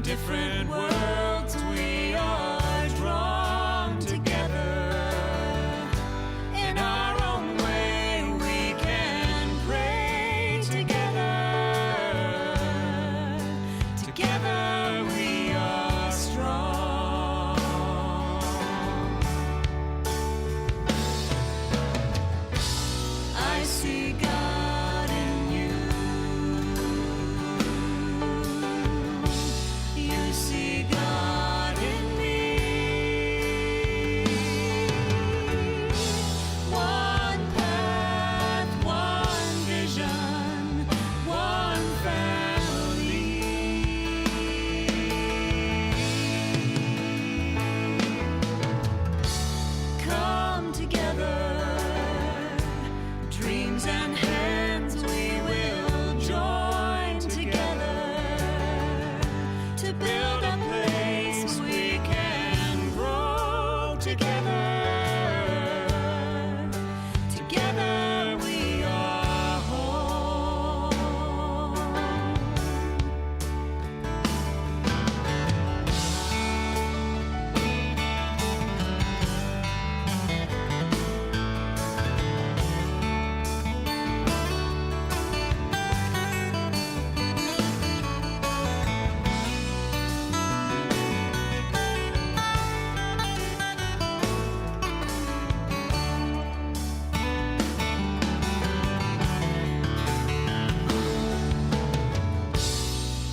different worlds we are drawn together. In our own way we can pray together. Together we are strong. I see God in you. You see God in me. One path, one vision, one family. Come together, dreams and hands we will join together to build a place we can grow together. Together we are home.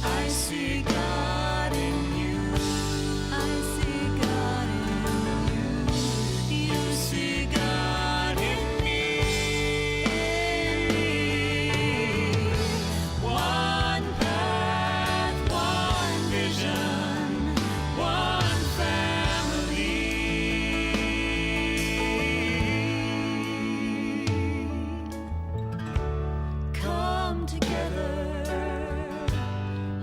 I see God in you. I see God in you. You see God in me. One path, one vision, one family. Come together,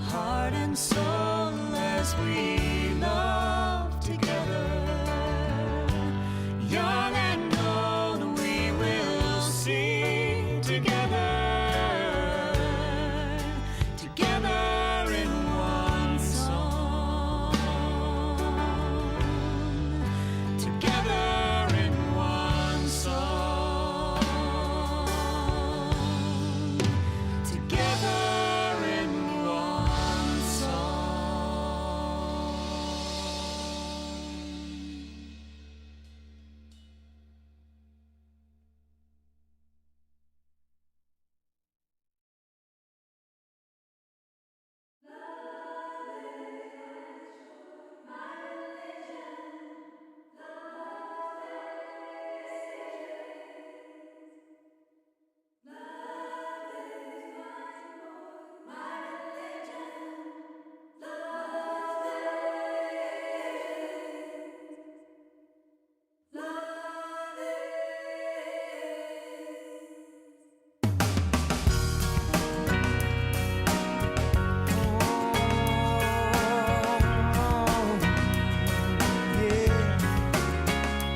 heart and soul, as we love together. Young and old, we will sing together. Together in one song. Together in one song. Together in one song.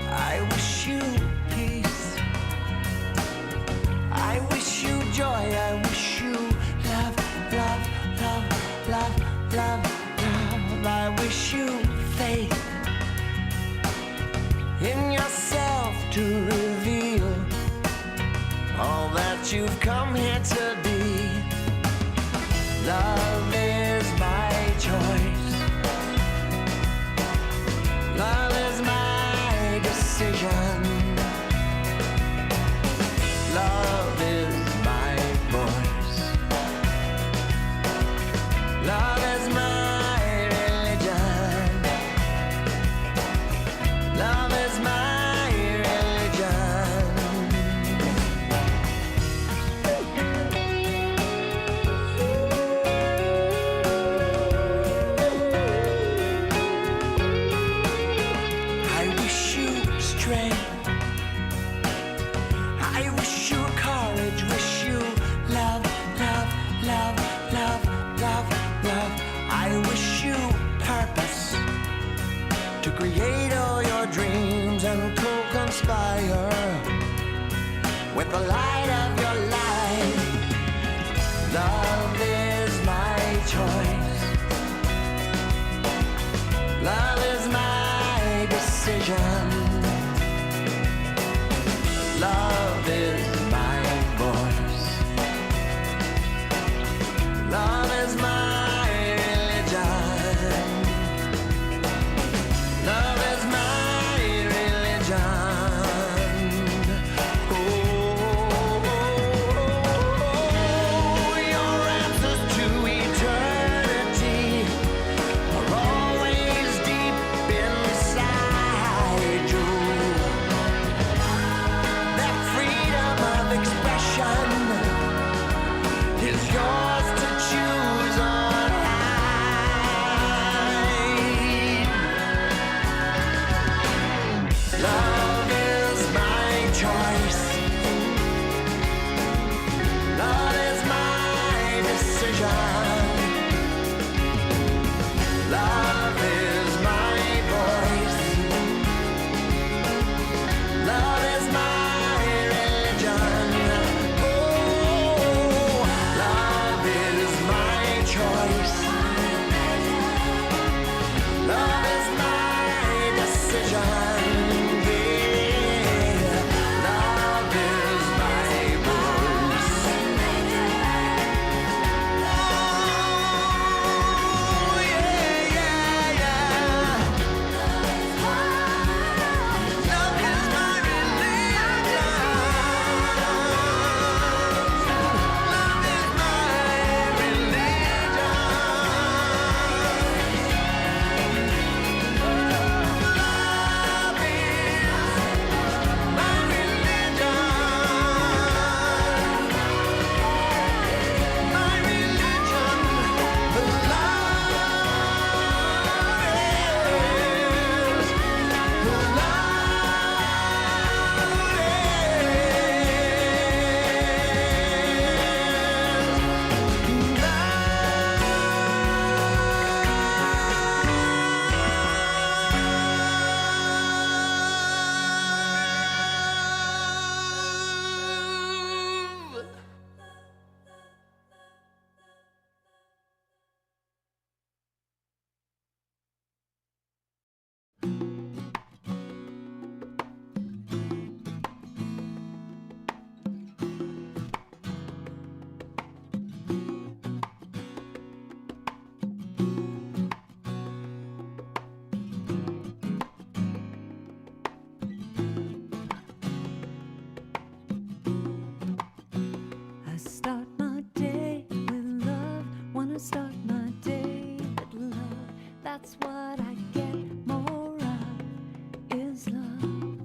I wish you peace. I wish you joy. I wish you love, love, love, love, love, love. I wish you faith in yourself to reveal all that you've come here to be. Love is my choice. Love is my decision. Love is my voice. Love is my religion. Love is my religion. I wish you strength. I wish you courage. Wish you love, love, love, love, love, love. I wish you purpose to create all your dreams and co-conspire with the light of your life. Love is my choice. decision. Love is my voice. Love is my religion. Love is my religion. Oh, your answers to eternity are always deep inside you. That freedom of expression is yours to choose on high. Love is my choice. Love is my decision. Love is my voice. Love is my religion. Oh, love is my choice. Love is my decision. Yeah. Love is my voice. Oh, yeah, yeah, yeah. Love is my religion. Love is my religion. Love is my religion. My religion. The I start my day with love. Wanna start my day with love. That's what I get more of is love.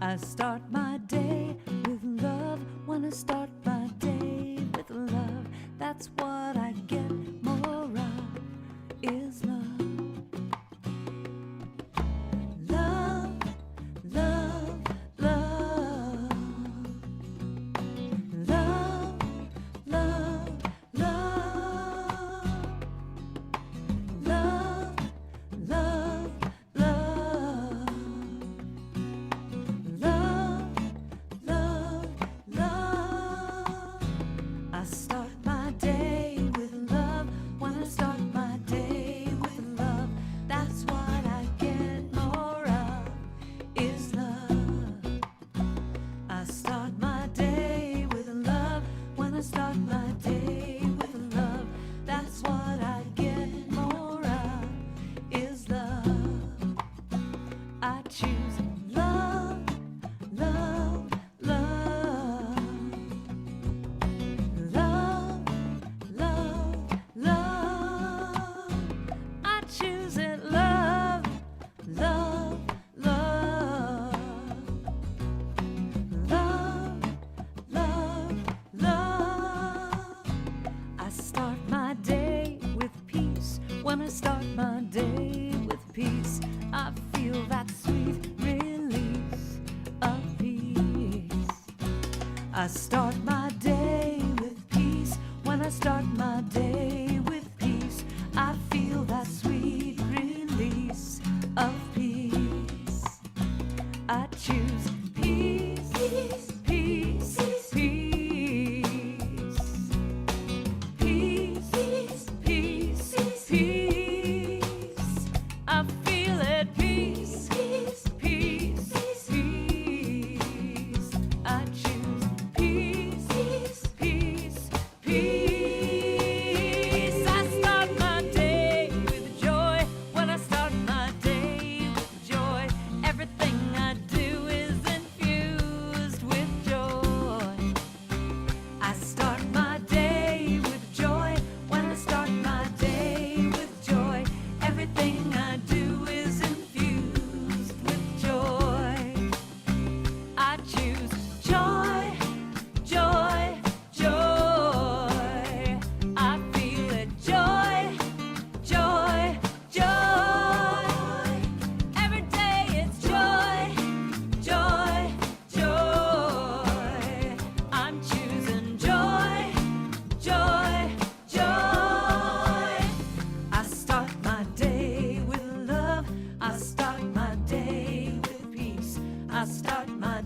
I start my day with love. Wanna start my day with love. That's what I get more of is love. Love, love, love. Love, love, love. Love, love, love. Love, love, love. I start my day with love. When I start my day with love, that's what I get more of is love. I start my day with love. When I start my day with love, that's what I get more of is love. I choose love, love, love. Love, love, love. I choose it, love, love, love. Love, love, love. I start my day with peace. When I start my day with peace, I feel that sweet release of peace. I start my day with peace. When I start my day with peace, I feel that sweet release of peace. I choose peace, peace, peace, peace. Peace, peace, peace, peace. I feel at peace.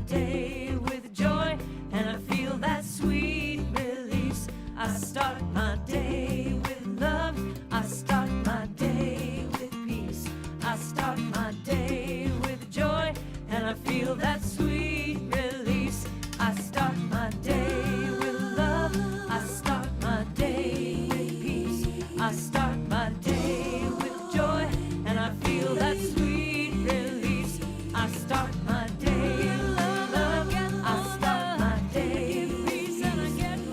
day with joy, and I feel that sweet release. I start my day with love. I start my day with peace. I start my day with joy, and I feel that sweet release. I start my day with love. I start my day with peace. I start my day with joy, and I feel that sweet release. I start my day with love. I start my day with peace.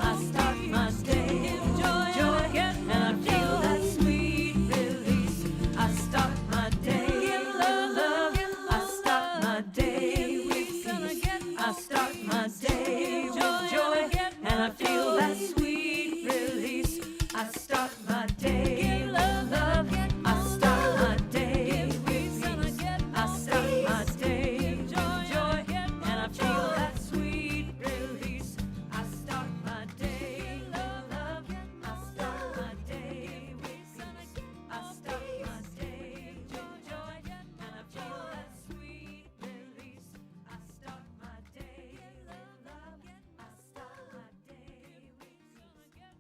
I start my day with joy, and I feel that sweet release. I start my day with love. I start my day with peace. I start my day with joy, and I feel that sweet release. I start my day with love. I start my day with peace. I start my day with joy, and I feel that sweet release. I start my day with love. I start my day with peace. I start my day with joy, and I feel that sweet release. I start my day with love. I start my day with peace.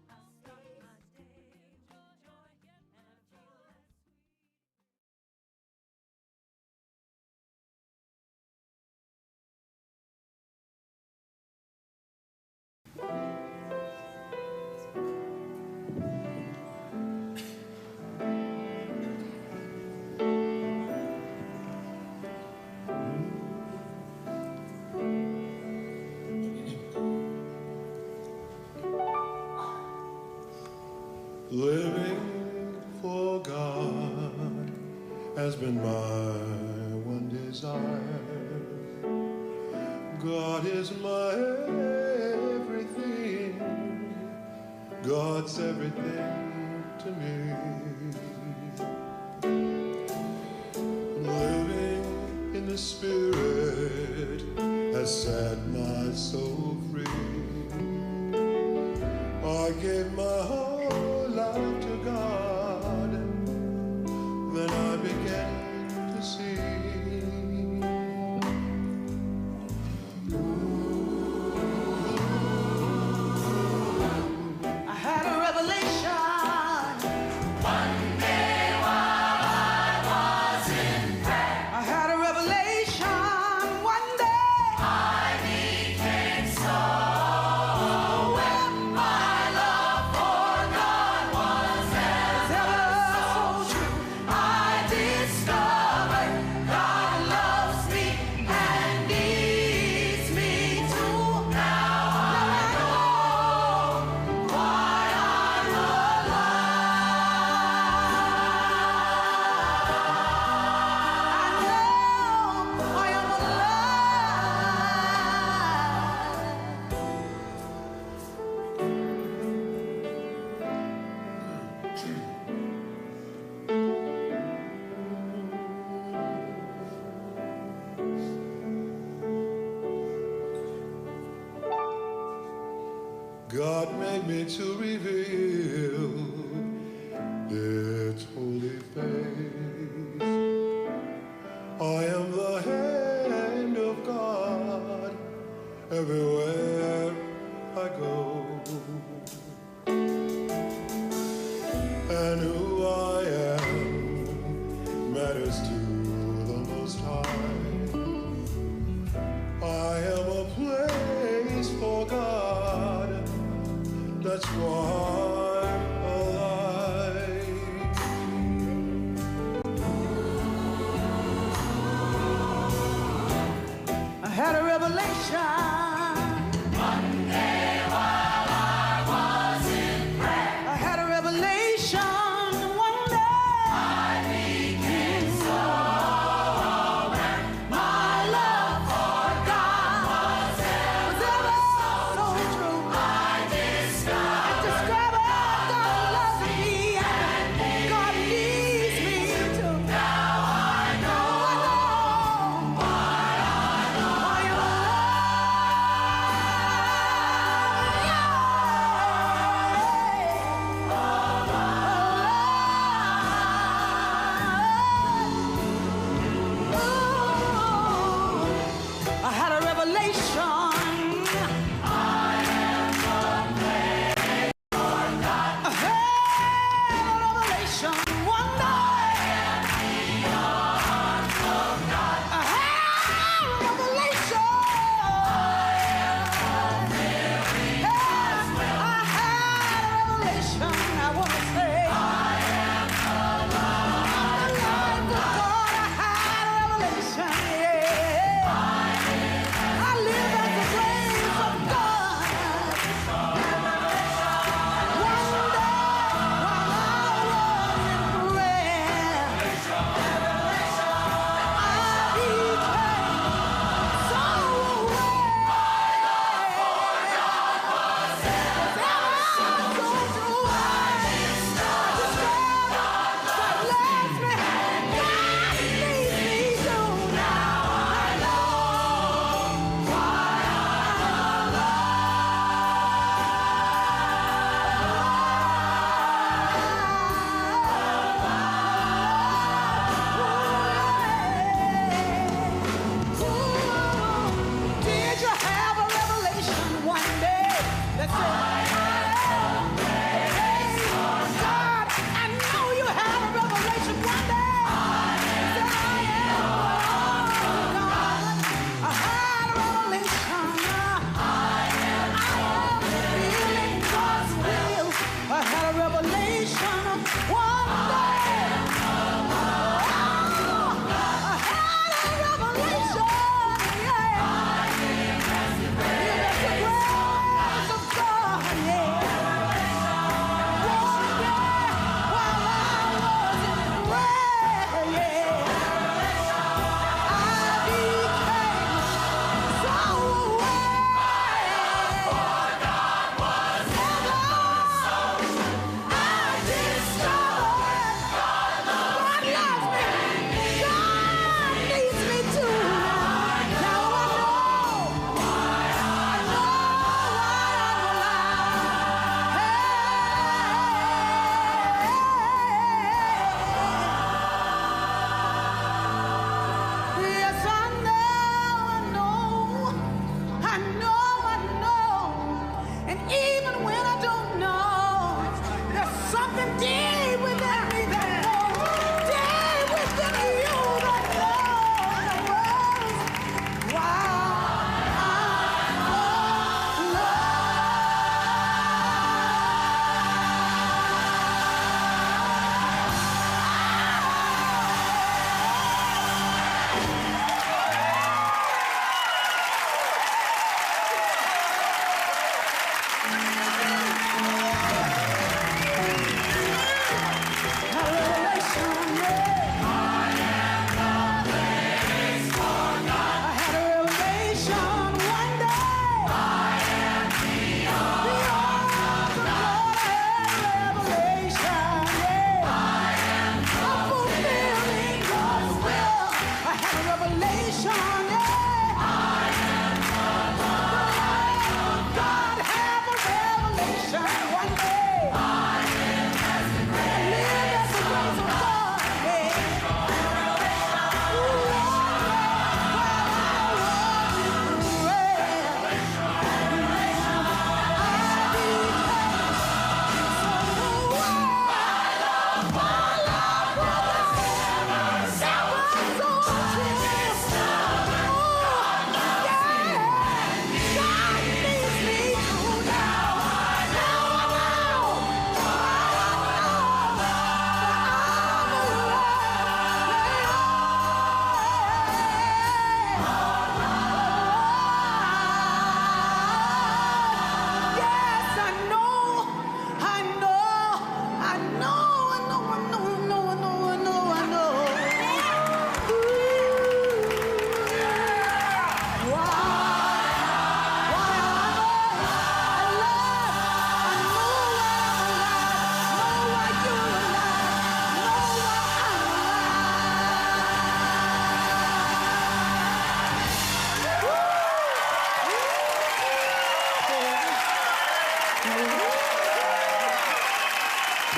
I start my day with joy, and I feel that sweet. Living for God has been my one desire. God is my everything. God's everything to me. Living in the Spirit has set my soul free. I gave my whole life to God, then I began to see. I had a revelation one day while I was in prayer. I had a revelation one day. I became so aware. My love for God was ever so true. I discovered God loves me and needs me too. Now I know why I'm God made me to reveal its holy face. I am the hand of God everywhere I go. And who I am matters to the Most High. I am a place for God. That's why I'm alive. I had a revelation one day while I was in prayer. I had a revelation one day. I became so aware. My love for God was ever so true. I discovered God loves me and God needs me too. Now I know why I'm alive.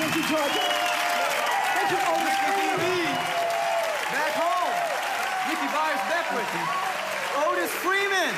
Thank you, Georgia. Thank you, Otis Freeman. Back home, Nicky Byers Beckwith, Otis Freeman.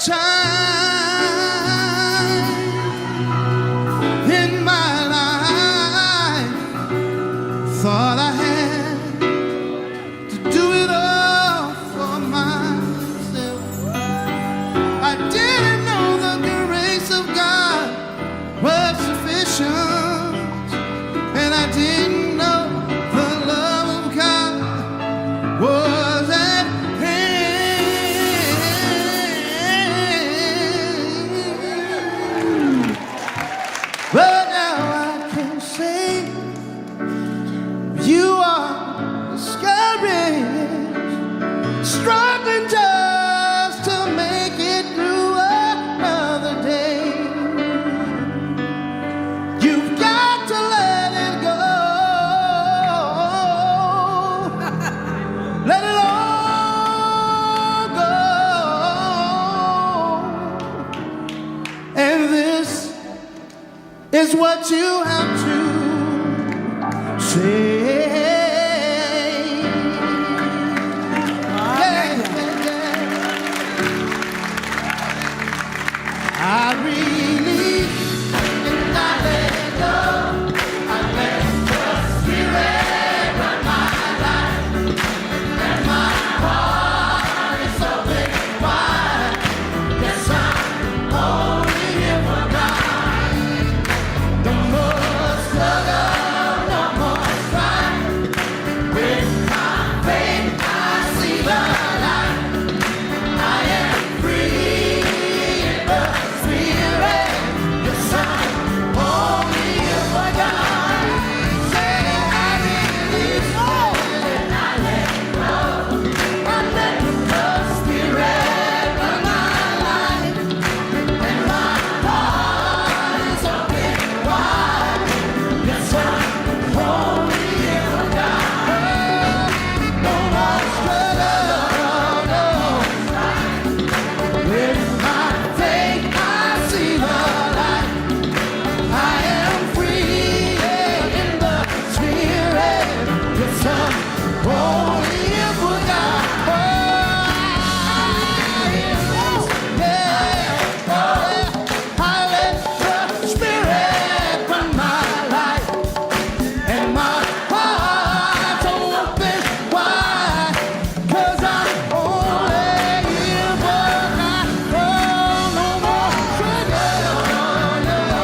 time in my life. Thought I had to do it all for myself. I didn't know the grace of God was sufficient, and I didn't know the love of God was at hand. But now I can say you are discouraged, struggling just to make it through another day. You've got to let it go. Let it all go. And this is what you have to say. I really and I let go. I let the Spirit run my life, and my heart is open wide. Yes, I'm only here for God. No more struggle, no more strife. With my faith, I see the light. I am free in the Spirit. Yes, I'm only here for God. Say I release all and I let go. I let the Spirit run my life, and my heart is open wide. Yes, I'm only here for God. No more struggle, no. With my faith, I see the light. I am free in the Spirit. Yes, I'm only here for God. I let the Spirit run my life, and my heart's open wide. 'Cause I'm only here for God. Oh, no more struggle, no.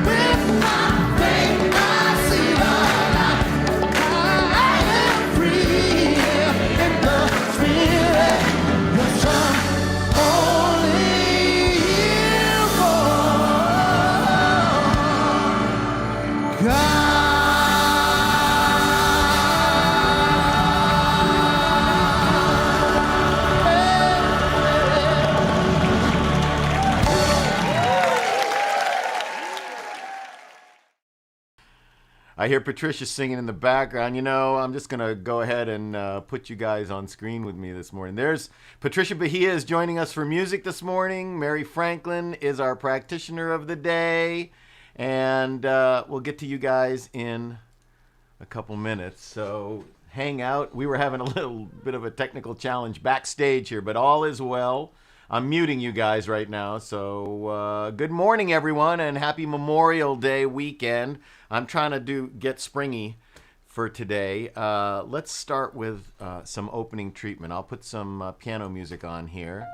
With my faith, I see the light. I am free in the Spirit. Yes, I'm only here for God. I hear Patricia singing in the background. You know, I'm just going to go ahead and put you guys on screen with me this morning. There's Patricia Bahia is joining us for music this morning. Mary Franklin is our practitioner of the day. And we'll get to you guys in a couple minutes. So hang out. We were having a little bit of a technical challenge backstage here, but all is well. I'm muting you guys right now. So good morning, everyone, and happy Memorial Day weekend. I'm trying to get springy for today. Let's start with some opening treatment. I'll put some piano music on here.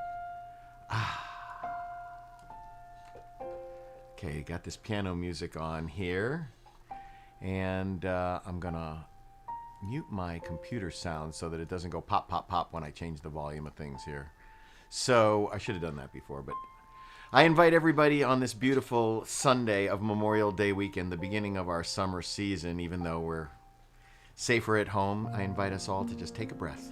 Okay, got this piano music on here. And I'm going to mute my computer sound so that it doesn't go pop, pop, pop when I change the volume of things here. So I should have done that before, but I invite everybody on this beautiful Sunday of Memorial Day weekend, the beginning of our summer season, even though we're safer at home, I invite us all to just take a breath.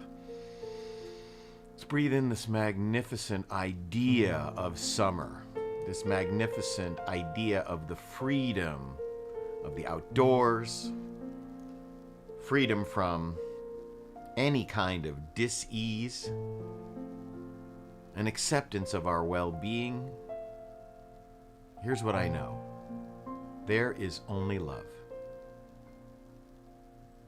Let's breathe in this magnificent idea of summer, this magnificent idea of the freedom of the outdoors, freedom from any kind of dis-ease, an acceptance of our well-being. Here's what I know. There is only love.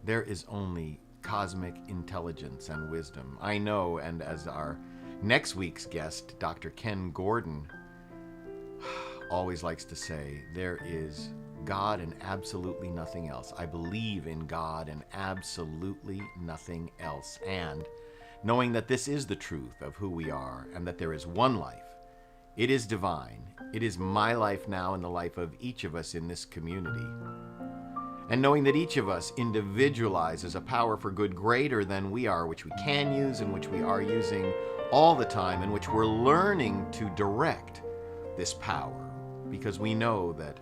There is only cosmic intelligence and wisdom. I know, and as our Next week's guest, Dr. Ken Gordon, always likes to say, there is God and absolutely nothing else. I believe in God and absolutely nothing else. And knowing that this is the truth of who we are and that there is one life, it is divine. It is my life now and the life of each of us in this community. And knowing that each of us individualizes a power for good greater than we are, which we can use and which we are using all the time, and which we're learning to direct this power, because we know that,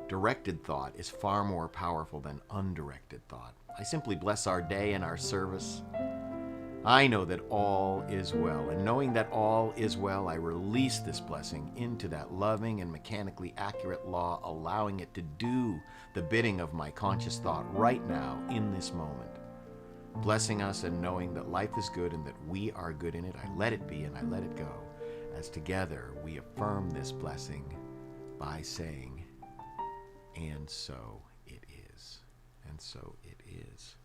directed thought is far more powerful than undirected thought. I simply bless our day and our service. I know that all is well, and knowing that all is well, I release this blessing into that loving and mechanically accurate law, allowing it to do the bidding of my conscious thought right now in this moment. Blessing us and knowing that life is good and that we are good in it. I let it be and I let it go, as together we affirm this blessing by saying, and so it is, and so it is.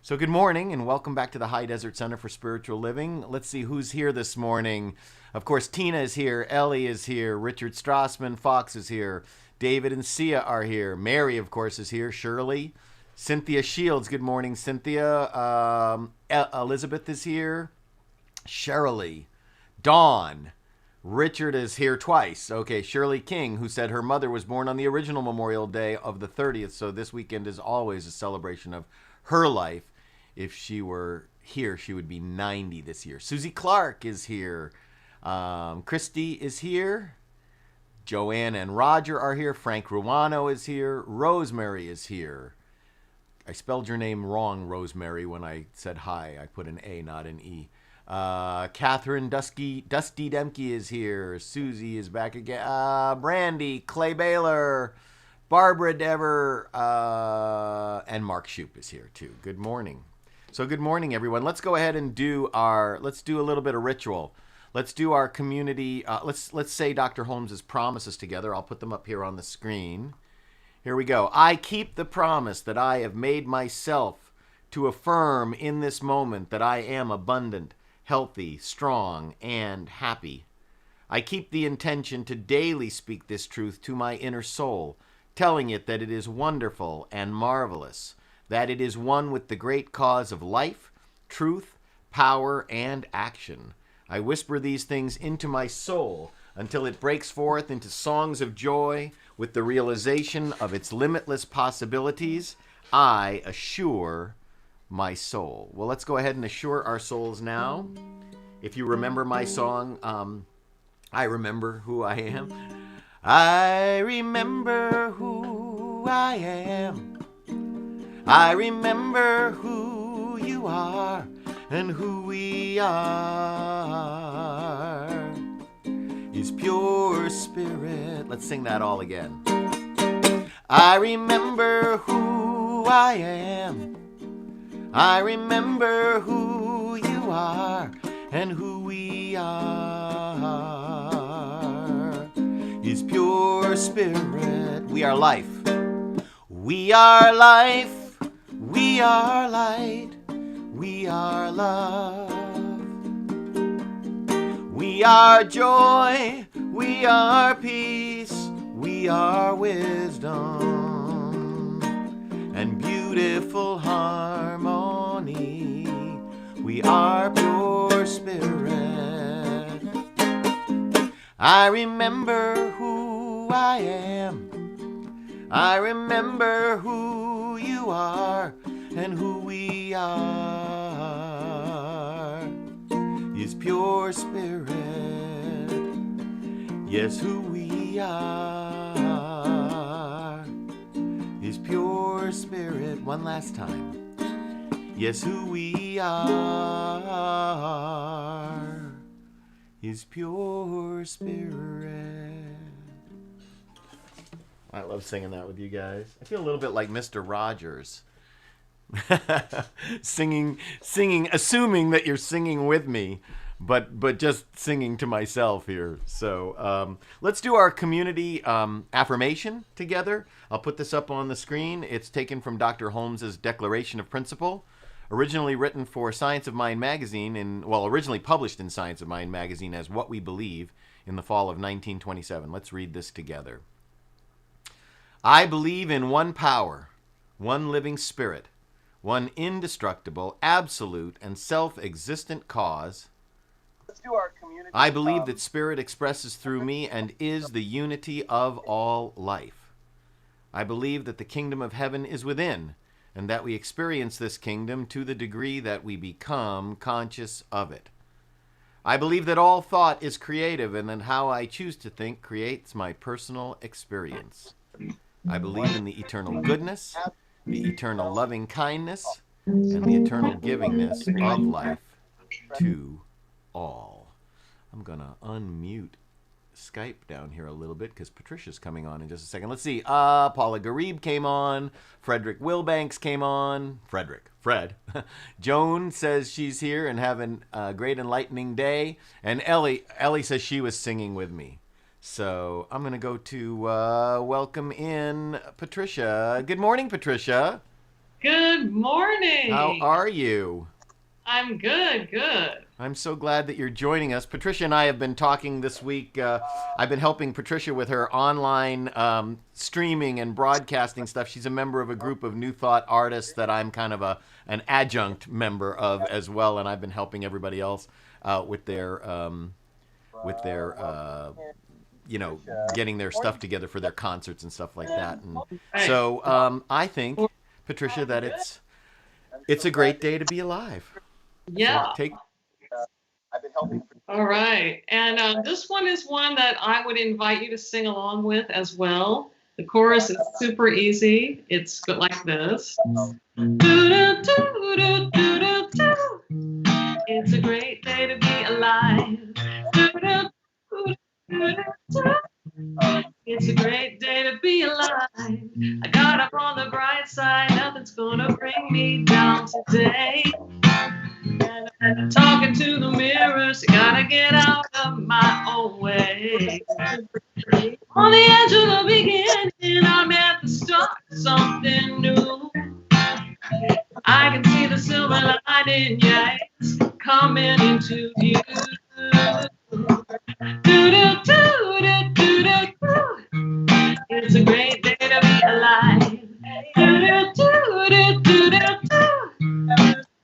So good morning and welcome back to the High Desert Center for Spiritual Living. Let's see who's here this morning. Of course, Tina is here, Ellie is here, Richard Strassman, Fox is here, David and Sia are here, Mary, of course, is here, Shirley, Cynthia Shields, good morning, Cynthia, Elizabeth is here, Shirley, Dawn, Richard is here twice. Okay, Shirley King, who said her mother was born on the original Memorial Day of the 30th, so this weekend is always a celebration of her life. If she were here, she would be 90 this year. Susie Clark is here. Christy is here. Joanne and Roger are here. Frank Ruano is here. Rosemary is here. I spelled your name wrong, Rosemary, when I said hi. I put an A, not an E. Catherine Dusty Demke is here. Susie is back again. Brandy, Clay Baylor, Barbara Dever, and Mark Shoup is here too. Good morning. So good morning, everyone. Let's go ahead and let's do a little bit of ritual. Let's do our community, let's say Dr. Holmes's promises together. I'll put them up here on the screen. Here we go. I keep the promise that I have made myself to affirm in this moment that I am abundant, healthy, strong, and happy. I keep the intention to daily speak this truth to my inner soul, telling it that it is wonderful and marvelous, that it is one with the great cause of life, truth, power, and action. I whisper these things into my soul until it breaks forth into songs of joy with the realization of its limitless possibilities. I assure my soul. Well, let's go ahead and assure our souls now. If you remember my song, I Remember Who I Am. I remember who I am. I remember who you are and who we are is pure spirit. Let's sing that all again. I remember who I am. I remember who you are and who we are is pure spirit. We are life. We are life. We are light. We are love. We are joy. We are peace. We are wisdom and beautiful harmony. We are pure spirit. I remember who I am. I remember who you are and who we are is pure spirit. Yes, who we are is pure spirit. One last time. Yes, who we are is pure spirit. I love singing that with you guys. I feel a little bit like Mr. Rogers. singing, assuming that you're singing with me, but just singing to myself here. So let's do our community affirmation together. I'll put this up on the screen. It's taken from Dr. Holmes's Declaration of Principle. Originally written for Science of Mind magazine, originally published in Science of Mind magazine as What We Believe in the fall of 1927. Let's read this together. I believe in one power, one living spirit, one indestructible, absolute, and self-existent cause. I believe that spirit expresses through me and is the unity of all life. I believe that the kingdom of heaven is within, and that we experience this kingdom to the degree that we become conscious of it. I believe that all thought is creative, and that how I choose to think creates my personal experience. I believe in the eternal goodness, the eternal loving kindness, and the eternal givingness of life to all. I'm going to unmute Skype down here a little bit because Patricia's coming on in just a second. Let's see. Paula Garib came on. Frederick Wilbanks came on. Fred. Joan says she's here and having a great enlightening day. And Ellie says she was singing with me. So I'm going to go to welcome in Patricia. Good morning, Patricia. Good morning. How are you? I'm good. I'm so glad that you're joining us. Patricia and I have been talking this week. I've been helping Patricia with her online streaming and broadcasting stuff. She's a member of a group of New Thought artists that I'm kind of an adjunct member of as well, and I've been helping everybody else with their getting their stuff together for their concerts and stuff like that. And so I think, Patricia, that it's a great day to be alive. Yeah. So All right. And this one is one that I would invite you to sing along with as well. The chorus is super easy. It's like this. It's a great day to be alive. It's a great day to be alive. I got up on the bright side. Nothing's gonna bring me down today. And I'm talking to the mirrors. Gotta get out of my own way. On the edge of the beginning, I'm at the start of something new. I can see the silver lining, yes, coming into view. It's a great day to be alive.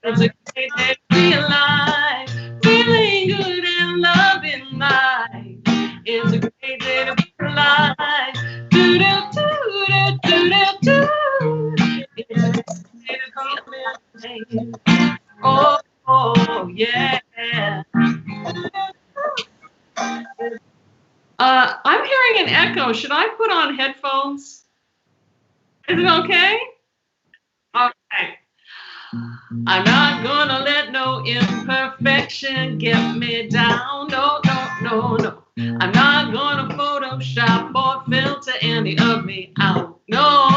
It's a great day to be alive. Feeling good and loving life. It's a great day to be alive. It's a great day to be alive. Oh yeah. I'm hearing an echo. Should I put on headphones? Is it okay? Okay. I'm not gonna let no imperfection get me down. No. I'm not gonna Photoshop or filter any of me out. No.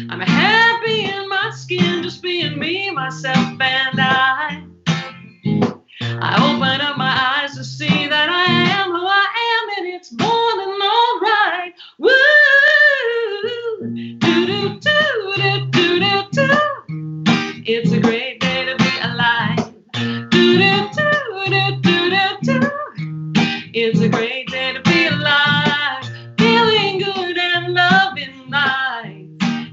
I'm happy in my skin, just being me, myself, and I open up my eyes to see that I am who I am, and it's more than alright. Woo! It's a great day to be alive. It's a great day to be alive. Feeling good and loving life.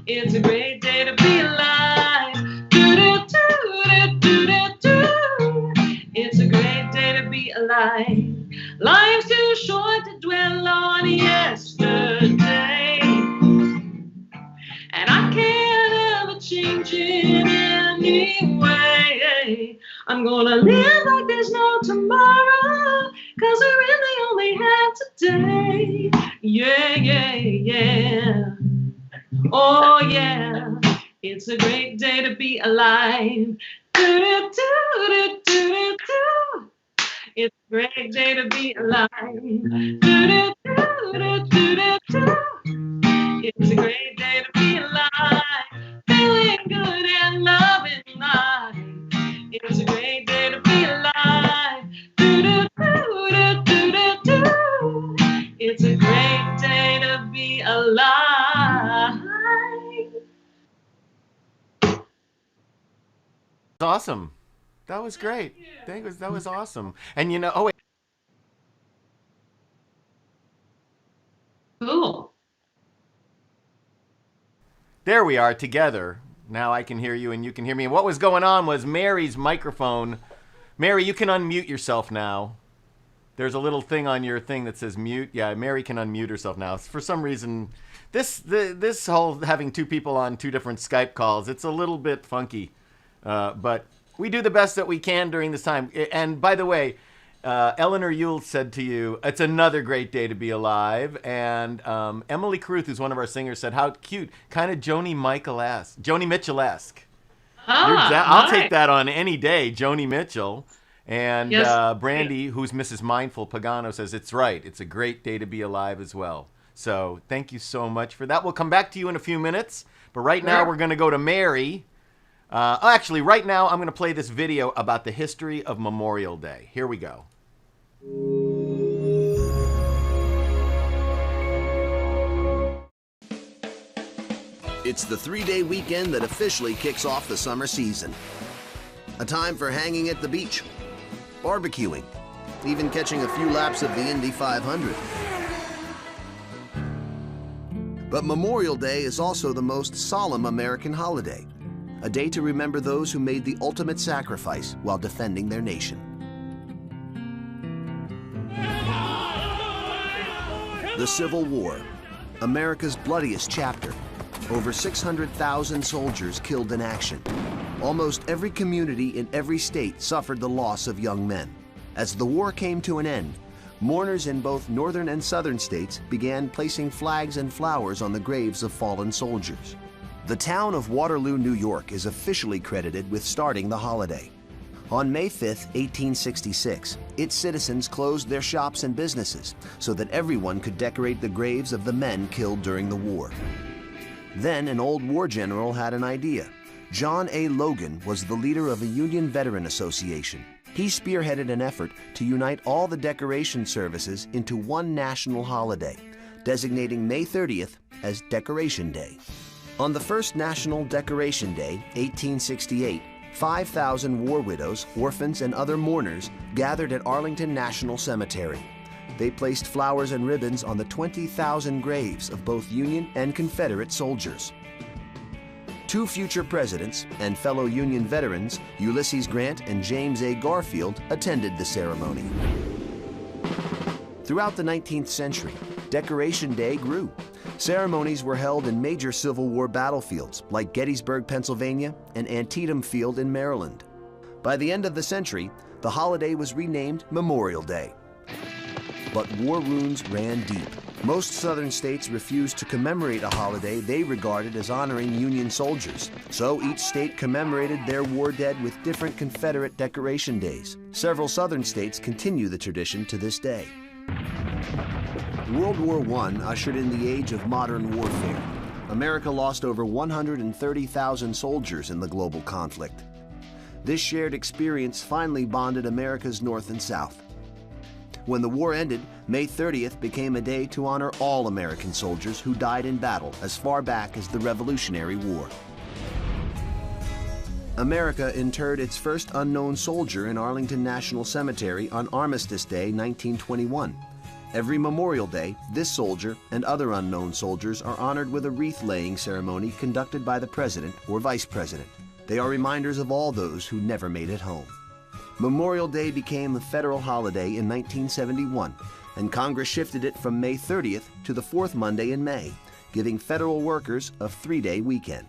It's a great day to be alive. It's a great day to be alive. Life's too short to dwell on yesterday, and I can't ever change it anyway. I'm gonna live like there's no tomorrow, 'cause we really only have today. Yeah. Oh yeah, it's a great day to be alive. It's a great day to be alive. It's a great day to be alive. Feeling good and loving life. It's a great day to be alive. It's a great day to be alive. Awesome. That was great. That was awesome. And you know, oh wait. Cool. There we are together. Now I can hear you and you can hear me. And what was going on was Mary's microphone. Mary, you can unmute yourself now. There's a little thing on your thing that says mute. Yeah, Mary can unmute herself now. For some reason, this whole having two people on two different Skype calls, it's a little bit funky. But we do the best that we can during this time. And by the way, Eleanor Yule said to you, it's another great day to be alive. And Emily Caruth, who's one of our singers, said, how cute. Kind of Joni Mitchell-esque. I'll take that on any day, Joni Mitchell. And Yes. Brandy, who's Mrs. Mindful Pagano, says, it's right. It's a great day to be alive as well. So thank you so much for that. We'll come back to you in a few minutes. But right now, we're going to go to Mary. Actually, right now, I'm going to play this video about the history of Memorial Day. Here we go. It's the 3-day weekend that officially kicks off the summer season. A time for hanging at the beach, barbecuing, even catching a few laps of the Indy 500. But Memorial Day is also the most solemn American holiday, a day to remember those who made the ultimate sacrifice while defending their nation. The Civil War, America's bloodiest chapter. Over 600,000 soldiers killed in action. Almost every community in every state suffered the loss of young men. As the war came to an end, mourners in both northern and southern states began placing flags and flowers on the graves of fallen soldiers. The town of Waterloo, New York is officially credited with starting the holiday. On May 5, 1866, its citizens closed their shops and businesses so that everyone could decorate the graves of the men killed during the war. Then an old war general had an idea. John A. Logan was the leader of a Union Veteran Association. He spearheaded an effort to unite all the decoration services into one national holiday, designating May 30th as Decoration Day. On the first National Decoration Day, 1868, 5,000 war widows, orphans, and other mourners gathered at Arlington National Cemetery. They placed flowers and ribbons on the 20,000 graves of both Union and Confederate soldiers. Two future presidents and fellow Union veterans, Ulysses Grant and James A. Garfield, attended the ceremony. Throughout the 19th century, Decoration Day grew. Ceremonies were held in major Civil War battlefields like Gettysburg, Pennsylvania, and Antietam Field in Maryland. By the end of the century, the holiday was renamed Memorial Day. But war wounds ran deep. Most southern states refused to commemorate a holiday they regarded as honoring Union soldiers. So each state commemorated their war dead with different Confederate decoration days. Several southern states continue the tradition to this day. World War I ushered in the age of modern warfare. America lost over 130,000 soldiers in the global conflict. This shared experience finally bonded America's North and South. When the war ended, May 30th became a day to honor all American soldiers who died in battle as far back as the Revolutionary War. America interred its first unknown soldier in Arlington National Cemetery on Armistice Day, 1921. Every Memorial Day, this soldier and other unknown soldiers are honored with a wreath-laying ceremony conducted by the President or Vice President. They are reminders of all those who never made it home. Memorial Day became a federal holiday in 1971, and Congress shifted it from May 30th to the fourth Monday in May, giving federal workers a 3-day weekend.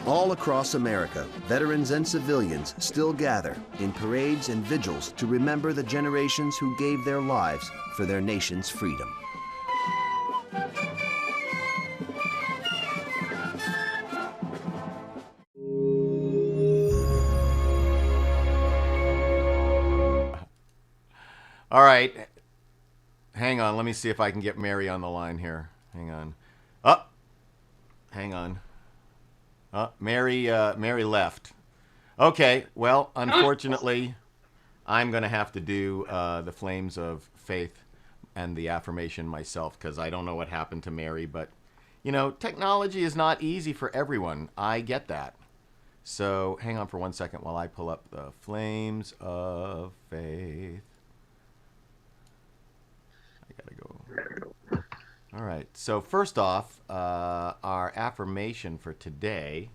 All across America, veterans and civilians still gather in parades and vigils to remember the generations who gave their lives for their nation's freedom. All right. Hang on. Let me see if I can get Mary on the line here. Hang on. Hang on. Mary left. Okay. Well, unfortunately, I'm going to have to do the Flames of Faith and the affirmation myself because I don't know what happened to Mary. But, you know, technology is not easy for everyone. I get that. So hang on for 1 second while I pull up the Flames of Faith. I gotta go. All right. So first off, our affirmation for today.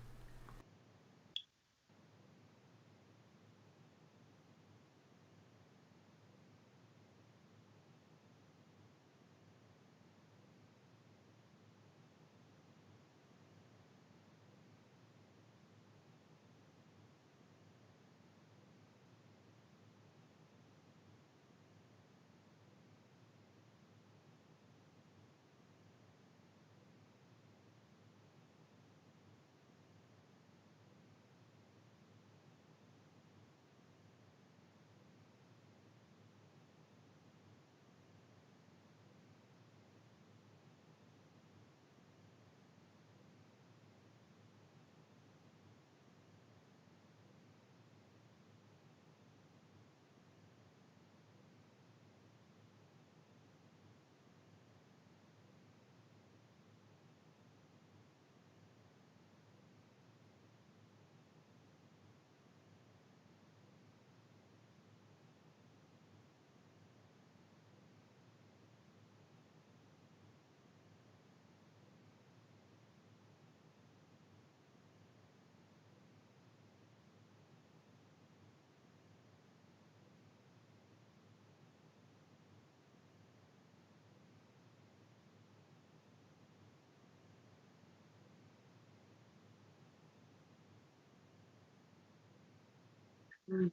Mm.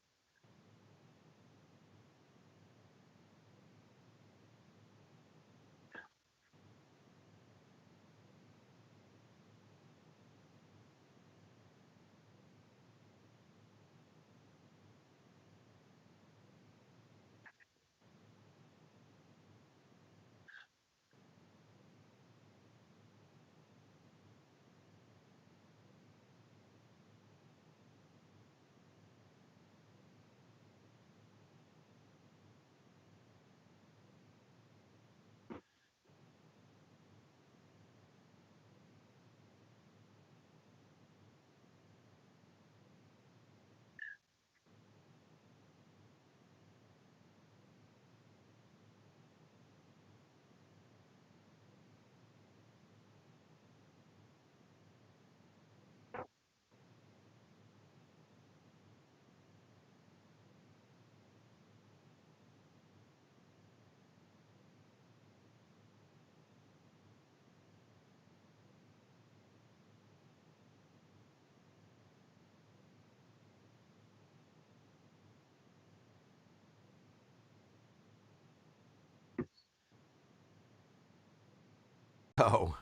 Oh,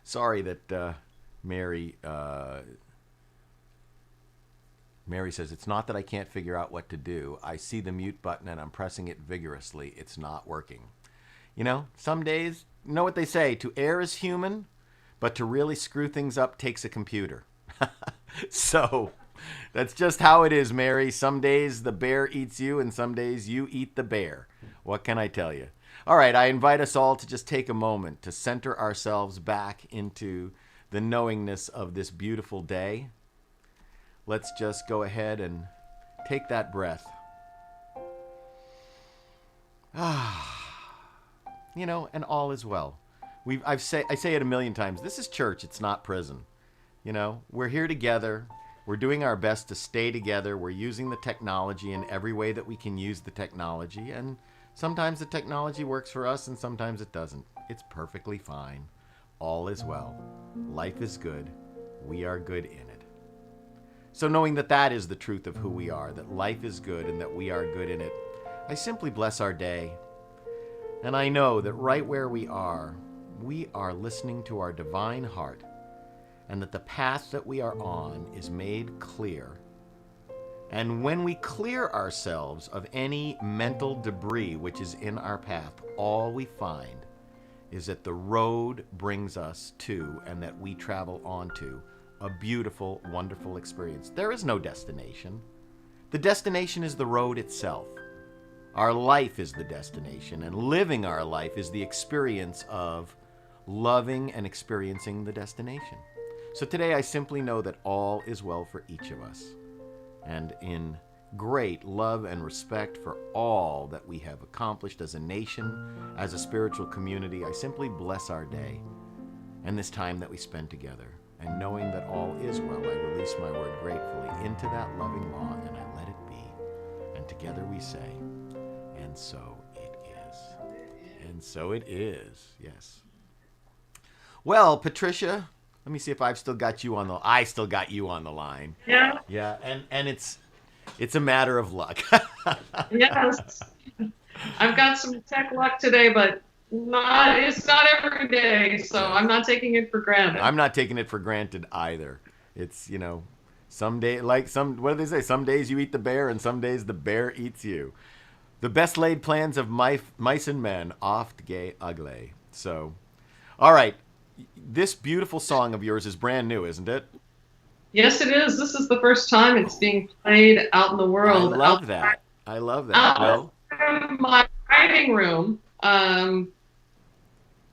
sorry that Mary says, it's not that I can't figure out what to do. I see the mute button and I'm pressing it vigorously. It's not working. You know, some days, you know what they say, to err is human, but to really screw things up takes a computer. So that's just how it is, Mary. Some days the bear eats you and some days you eat the bear. What can I tell you? All right, I invite us all to just take a moment to center ourselves back into the knowingness of this beautiful day. Let's just go ahead and take that breath. You know, and all is well. I say it a million times. This is church. It's not prison. You know, we're here together. We're doing our best to stay together. We're using the technology in every way that we can use the technology. And sometimes the technology works for us and sometimes it doesn't. It's perfectly fine. All is well. Life is good. We are good in it. So knowing that that is the truth of who we are, that life is good and that we are good in it, I simply bless our day. And I know that right where we are listening to our divine heart, and that the path that we are on is made clear. And when we clear ourselves of any mental debris which is in our path, all we find is that the road brings us to, and that we travel onto, a beautiful, wonderful experience. There is no destination. The destination is the road itself. Our life is the destination, and living our life is the experience of loving and experiencing the destination. So today I simply know that all is well for each of us. And in great love and respect for all that we have accomplished as a nation, as a spiritual community, I simply bless our day and this time that we spend together. And knowing that all is well, I release my word gratefully into that loving law, and I let it be. And together we say, and so it is. And so it is, yes. Well, Patricia, let me see if I've still got you on the. I still got you on the line. Yeah. Yeah, and it's a matter of luck. Yes. I've got some tech luck today, but it's not every day, so I'm not taking it for granted. I'm not taking it for granted either. It's, some day, like what do they say? Some days you eat the bear, and some days the bear eats you. The best laid plans of mice and men oft gay ugly. So, all right. This beautiful song of yours is brand new, isn't it? Yes, it is. This is the first time it's being played out in the world. I love that. Well, Out my writing room.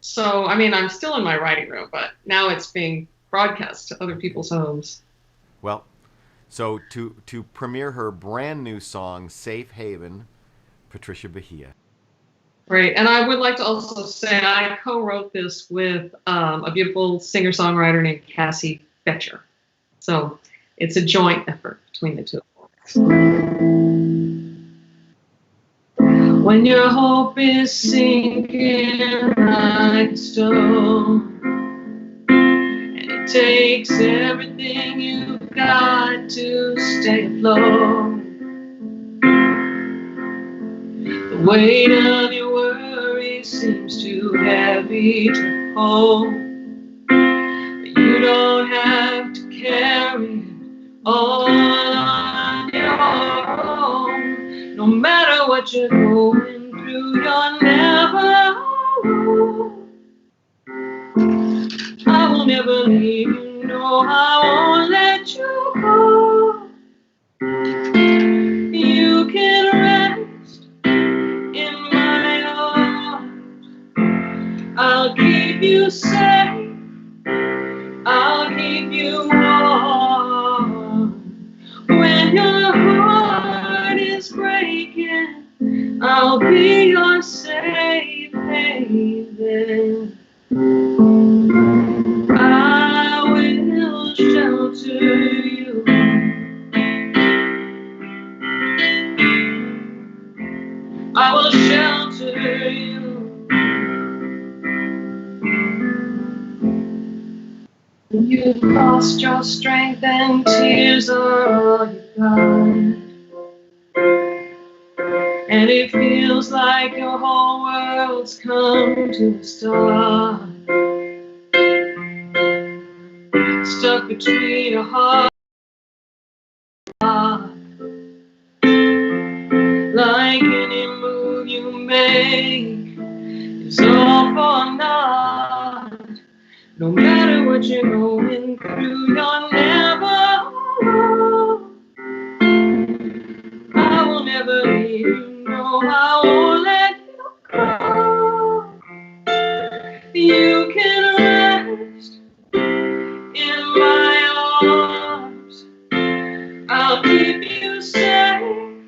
So, I mean, I'm still in my writing room, but now it's being broadcast to other people's homes. well, so to premiere her brand new song, Safe Haven, Patricia Bahia. Right. And I would like to also say I co-wrote this with a beautiful singer-songwriter named Cassie Fetcher. So it's a joint effort between the two of us. When your hope is sinking like a stone, and it takes everything you've got to stay afloat, the weight of your worry seems too heavy to hold, but you don't have to carry it all on your own. No matter what you're going through, you're never alone. I will never leave you, no, I won't let you go. You can rest in my arms. I'll keep you safe, I'll keep you warm. When your heart is breaking, I'll be your safe haven. I will shelter you. I will shelter you. You've lost your strength and tears are all you got. And it feels like your whole world's come to a stop. Stuck between a heart and a like any move you make is all for naught. No matter what you're going through, you're never alone. I will never leave you, no, I won't let you go. You can rest in my arms. I'll keep you safe,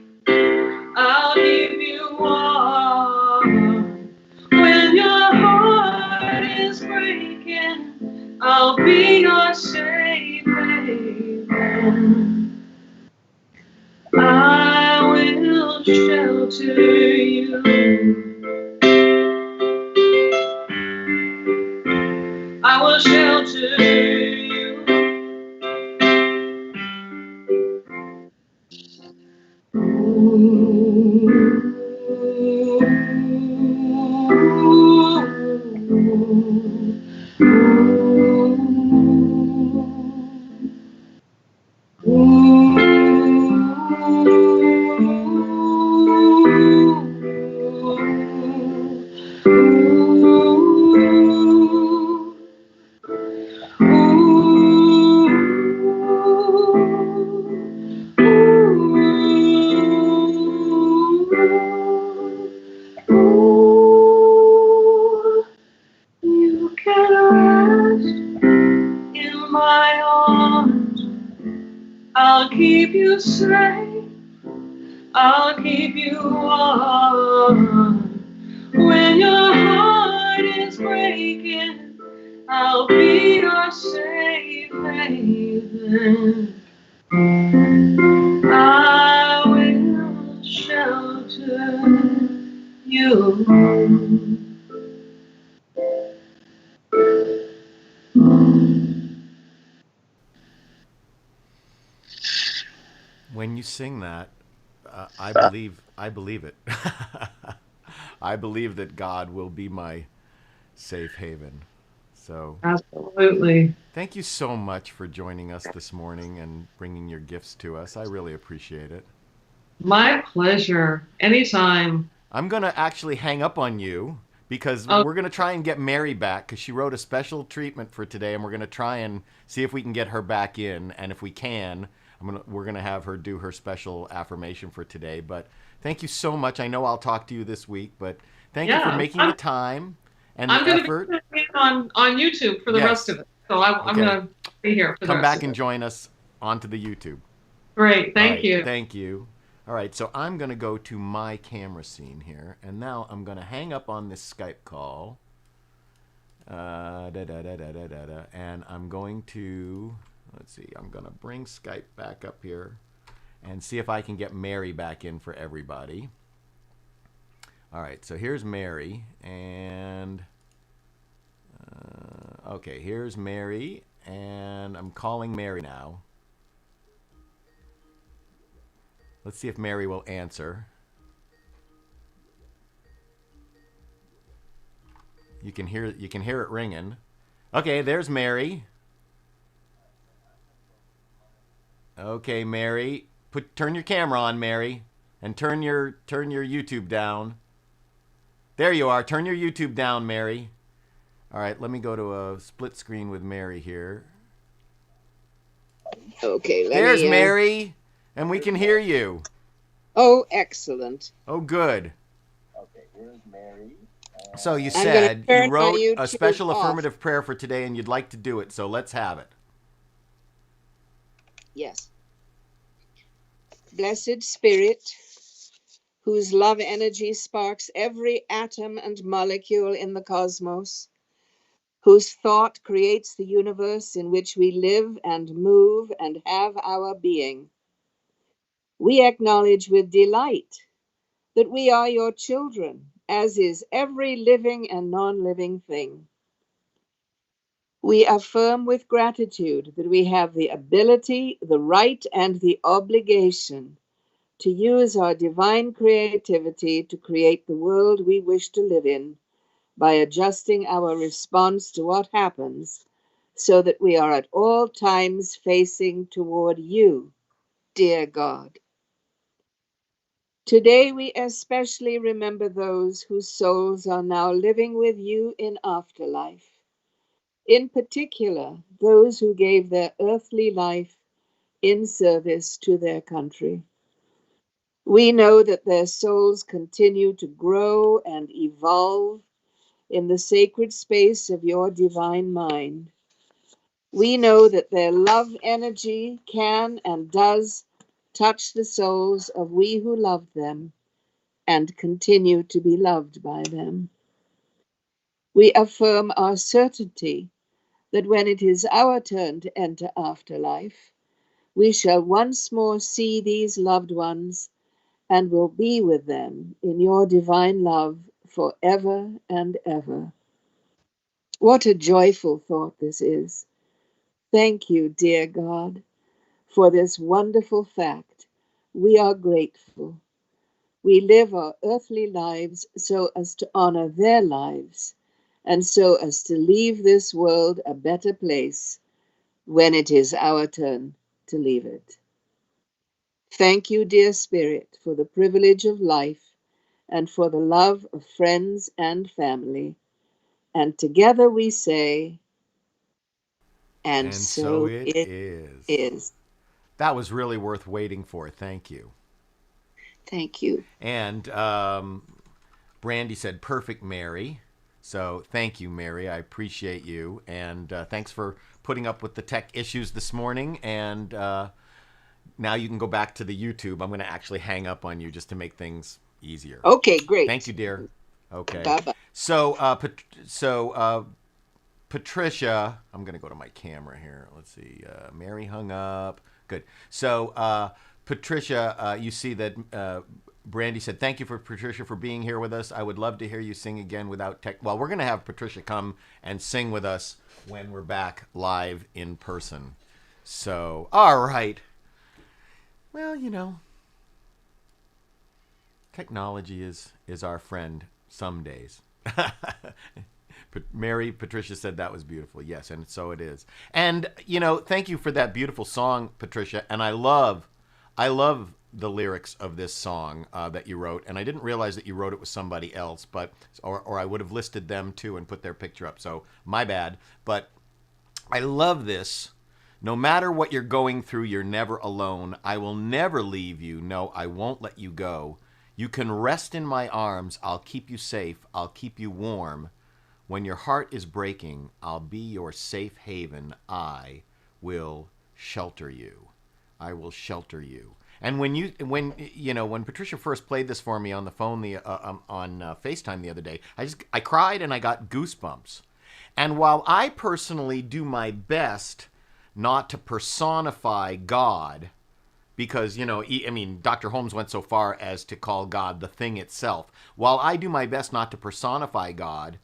I'll keep you warm. When your heart is breaking, I'll be your safe haven. I will shelter you. I will shelter you. to say, I'll keep you warm. When your heart is breaking, I'll be your safe haven. I will shelter you. When you sing that, I believe it. I believe that God will be my safe haven. So Absolutely. thank you so much for joining us this morning and bringing your gifts to us. I really appreciate it. My pleasure. Anytime. I'm going to actually hang up on you because Oh, we're going to try and get Mary back because she wrote a special treatment for today, and we're going to try and see if we can get her back in. And if we can, we're going to have her do her special affirmation for today. But thank you so much. I know I'll talk to you this week, but thank you for yeah. making the time and I'm the going to effort. be on YouTube for the rest Yes. of it. So I'm Okay. going to be here for the Come rest back of and it. join us onto the YouTube. Great. All Thank right, you. thank you. All right, so I'm going to go to my camera scene here, and now I'm going to hang up on this Skype call. And I'm going to, let's see, I'm going to bring Skype back up here and see if I can get Mary back in for everybody. All right, so here's Mary, and okay, here's Mary, and I'm calling Mary now. Let's see if Mary will answer. You can hear it ringing. Okay, there's Mary. Okay, Mary, turn your camera on, Mary, and turn your YouTube down. There you are. Turn your YouTube down, Mary. All right, let me go to a split screen with Mary here. Okay, There's Mary, and we can hear you. Oh, excellent. Oh, good. Okay, here's Mary. So you I'm gonna said turn you my wrote a YouTube special off. affirmative prayer for today, and you'd like to do it. So let's have it. Yes. Blessed Spirit, whose love energy sparks every atom and molecule in the cosmos, whose thought creates the universe in which we live and move and have our being. We acknowledge with delight that we are your children, as is every living and non-living thing. We affirm with gratitude that we have the ability, the right, and the obligation to use our divine creativity to create the world we wish to live in by adjusting our response to what happens so that we are at all times facing toward you, dear God. Today we especially remember those whose souls are now living with you in afterlife. In particular, those who gave their earthly life in service to their country. We know that their souls continue to grow and evolve in the sacred space of your divine mind. We know that their love energy can and does touch the souls of we who love them and continue to be loved by them. We affirm our certainty that when it is our turn to enter afterlife, we shall once more see these loved ones and will be with them in your divine love forever and ever. What a joyful thought this is. Thank you, dear God, for this wonderful fact. We are grateful. We live our earthly lives so as to honor their lives and so as to leave this world a better place when it is our turn to leave it. Thank you, dear Spirit, for the privilege of life and for the love of friends and family. And together we say, and so so it it is. is. That was really worth waiting for. Thank you. Thank you. And Brandy said, perfect, Mary. So thank you, Mary. I appreciate you. And thanks for putting up with the tech issues this morning. And now you can go back to the YouTube. I'm going to actually hang up on you just to make things easier. Okay, great. Thank you, dear. Okay. Bye-bye. So, Patricia, I'm going to go to my camera here. Let's see. Mary hung up. Good. So, Patricia, you see that Brandy said, thank you for Patricia for being here with us. I would love to hear you sing again without tech. Well, we're going to have Patricia come and sing with us when we're back live in person. So, all right. Well, you know, technology is our friend some days. Patricia said that was beautiful. Yes, and so it is. And, you know, thank you for that beautiful song, Patricia. And I love the lyrics of this song that you wrote. And I didn't realize that you wrote it with somebody else, but or I would have listed them too and put their picture up. So my bad. But I love this. No matter what you're going through, you're never alone. I will never leave you. No, I won't let you go. You can rest in my arms. I'll keep you safe. I'll keep you warm. When your heart is breaking, I'll be your safe haven. I will shelter you. I will shelter you. And when Patricia first played this for me on the phone on FaceTime the other day, I cried and I got goosebumps. And while I personally do my best not to personify God, because, you know, I mean, Dr. Holmes went so far as to call God the thing itself. While I do my best not to personify God,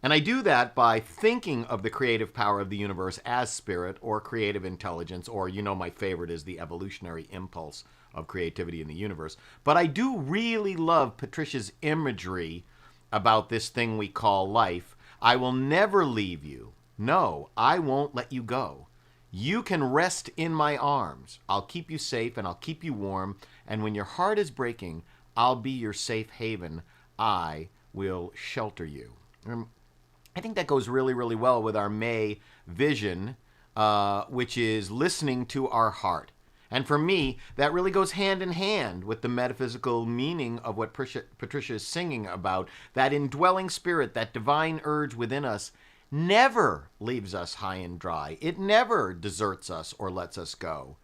and I do that by thinking of the creative power of the universe as spirit or creative intelligence, or, you know, my favorite is the evolutionary impulse of creativity in the universe. But I do really love Patricia's imagery about this thing we call life. I will never leave you. No, I won't let you go. You can rest in my arms. I'll keep you safe and I'll keep you warm. And when your heart is breaking, I'll be your safe haven. I will shelter you. I think that goes really, really well with our May vision, which is listening to our heart. And for me, that really goes hand in hand with the metaphysical meaning of what Patricia is singing about. That indwelling spirit, that divine urge within us, never leaves us high and dry. It never deserts us or lets us go.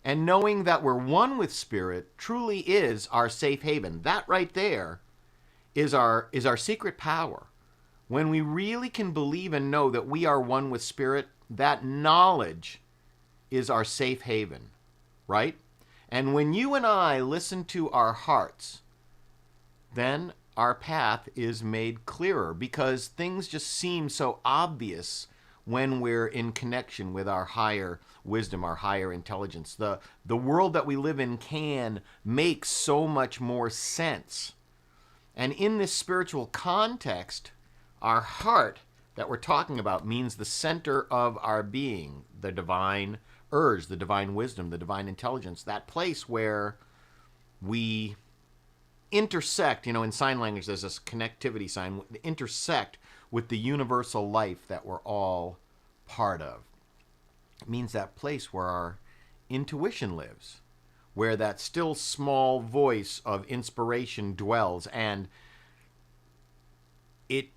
And knowing that we're one with spirit truly is our safe haven. That right there is our secret power. When we really can believe and know that we are one with spirit, that knowledge is our safe haven, right? And when you and I listen to our hearts, then our path is made clearer, because things just seem so obvious when we're in connection with our higher wisdom, our higher intelligence. The world that we live in can make so much more sense. And in this spiritual context, our heart that we're talking about means the center of our being, the divine urge, the divine wisdom, the divine intelligence, that place where we intersect, you know, in sign language there's this connectivity sign, intersect with the universal life that we're all part of. It means that place where our intuition lives, where that still small voice of inspiration dwells, and it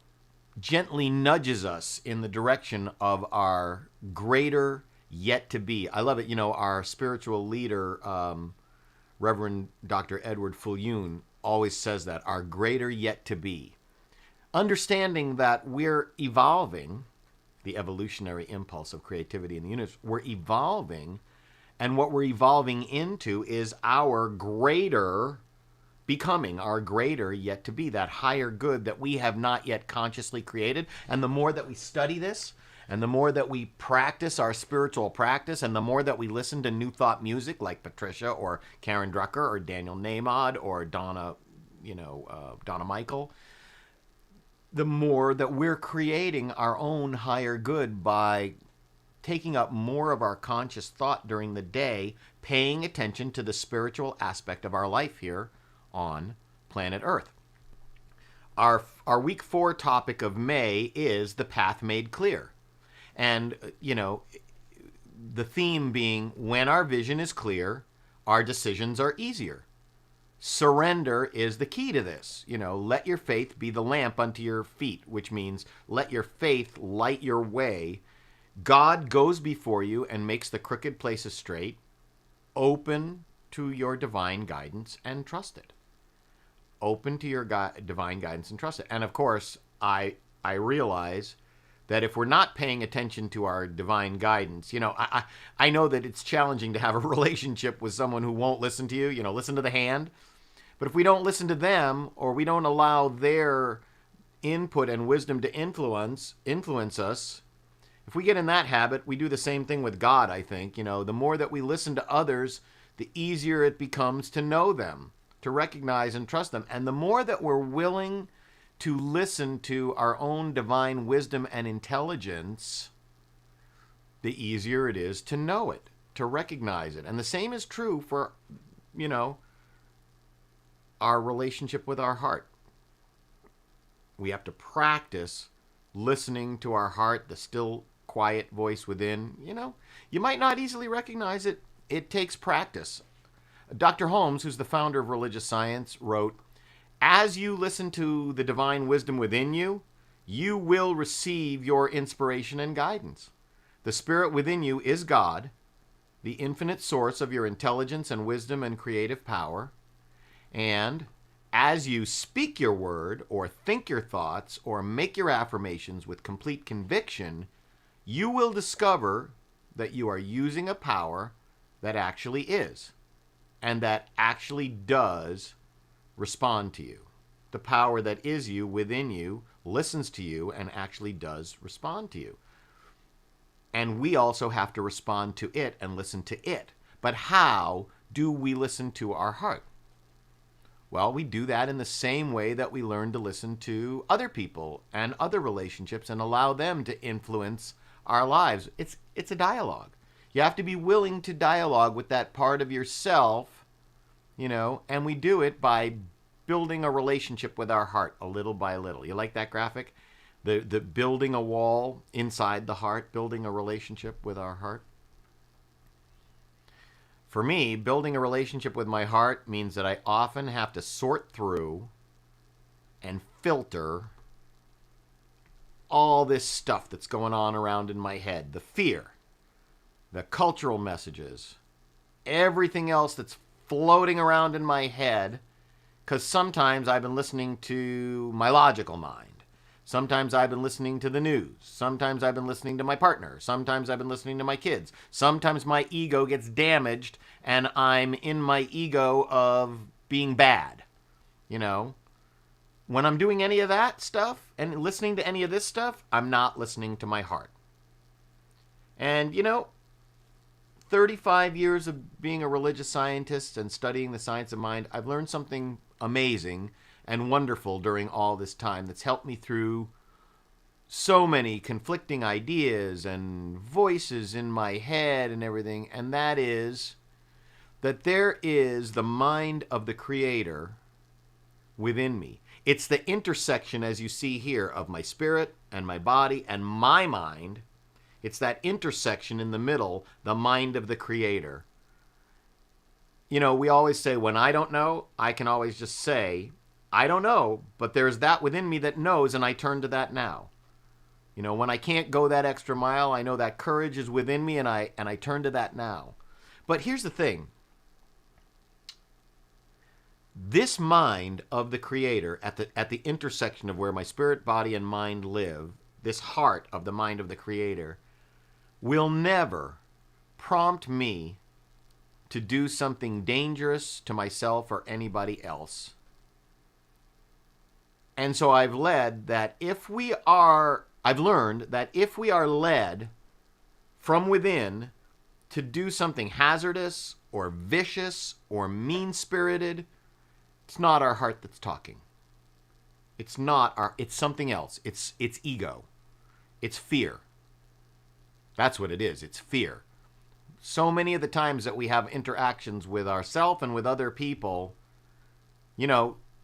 gently nudges us in the direction of our greater yet to be. I love it. You know, our spiritual leader, Reverend Dr. Edward Fulyoun, always says that, our greater yet to be. Understanding that we're evolving, the evolutionary impulse of creativity in the universe, we're evolving, and what we're evolving into is our greater becoming, our greater yet to be, that higher good that we have not yet consciously created. And the more that we study this, and the more that we practice our spiritual practice, and the more that we listen to New Thought music like Patricia or Karen Drucker or Daniel Nahmad or Donna Michael, the more that we're creating our own higher good by taking up more of our conscious thought during the day, paying attention to the spiritual aspect of our life here on planet Earth. Our week 4 topic of May is the path made clear. And, you know, the theme being, when our vision is clear, our decisions are easier. Surrender is the key to this. You know, let your faith be the lamp unto your feet, which means let your faith light your way. God goes before you and makes the crooked places straight. open to your divine guidance and trust it. Open to your divine guidance and trust it. And of course, I realize that if we're not paying attention to our divine guidance, I know that it's challenging to have a relationship with someone who won't listen to you, listen to the hand. But if we don't listen to them, or we don't allow their input and wisdom to influence us, if we get in that habit, we do the same thing with God, I think. The more that we listen to others, the easier it becomes to know them, to recognize and trust them. And the more that we're willing to listen to our own divine wisdom and intelligence, the easier it is to know it, to recognize it. And the same is true for, our relationship with our heart. We have to practice listening to our heart, the still, quiet voice within. You might not easily recognize it. It takes practice. Dr. Holmes, who's the founder of religious science, wrote, "As you listen to the divine wisdom within you, you will receive your inspiration and guidance. The spirit within you is God, the infinite source of your intelligence and wisdom and creative power. And as you speak your word, or think your thoughts, or make your affirmations with complete conviction, you will discover that you are using a power that actually is, and that actually does respond to you. The power that is you, within you, listens to you and actually does respond to you. And we also have to respond to it and listen to it. But how do we listen to our heart? Well, we do that in the same way that we learn to listen to other people and other relationships and allow them to influence our lives. It's a dialogue. You have to be willing to dialogue with that part of yourself, and we do it by building a relationship with our heart, a little by little. You like that graphic? The building a wall inside the heart, building a relationship with our heart. For me, building a relationship with my heart means that I often have to sort through and filter all this stuff that's going on around in my head. The fear, the cultural messages, everything else that's floating around in my head, because sometimes I've been listening to my logical mind. Sometimes I've been listening to the news. Sometimes I've been listening to my partner. Sometimes I've been listening to my kids. Sometimes my ego gets damaged and I'm in my ego of being bad. When I'm doing any of that stuff and listening to any of this stuff, I'm not listening to my heart. And 35 years of being a religious scientist and studying the science of mind, I've learned something amazing and wonderful during all this time that's helped me through so many conflicting ideas and voices in my head and everything, and that is that there is the mind of the Creator within me. It's the intersection, as you see here, of my spirit and my body and my mind. It's that intersection in the middle, the mind of the Creator. We always say, when I don't know, I can always just say, I don't know, but there's that within me that knows, and I turn to that now. When I can't go that extra mile, I know that courage is within me, and I turn to that now. But here's the thing. This mind of the Creator at the intersection of where my spirit, body, and mind live, this heart of the mind of the Creator, will never prompt me to do something dangerous to myself or anybody else. And so I've learned that if we are led from within to do something hazardous or vicious or mean-spirited, it's not our heart that's talking. It's something else. It's ego. It's fear. That's what it is. It's fear. So many of the times that we have interactions with ourselves and with other people,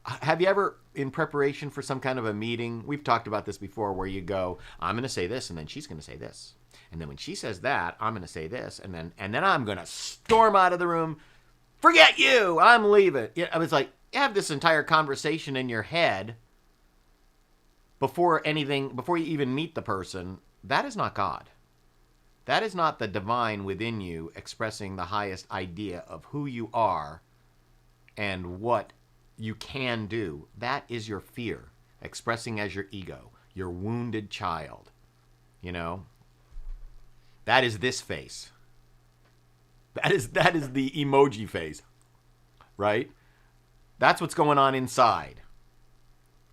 have you ever, in preparation for some kind of a meeting, we've talked about this before, where you go, I'm going to say this, and then she's going to say this. And then when she says that, I'm going to say this, and then I'm going to storm out of the room. Forget you! I'm leaving. I was like, you have this entire conversation in your head before you even meet the person. That is not God. That is not the divine within you expressing the highest idea of who you are and what you can do. That is your fear, expressing as your ego, your wounded child. You know? That is this face. That is the emoji face, right? That's what's going on inside.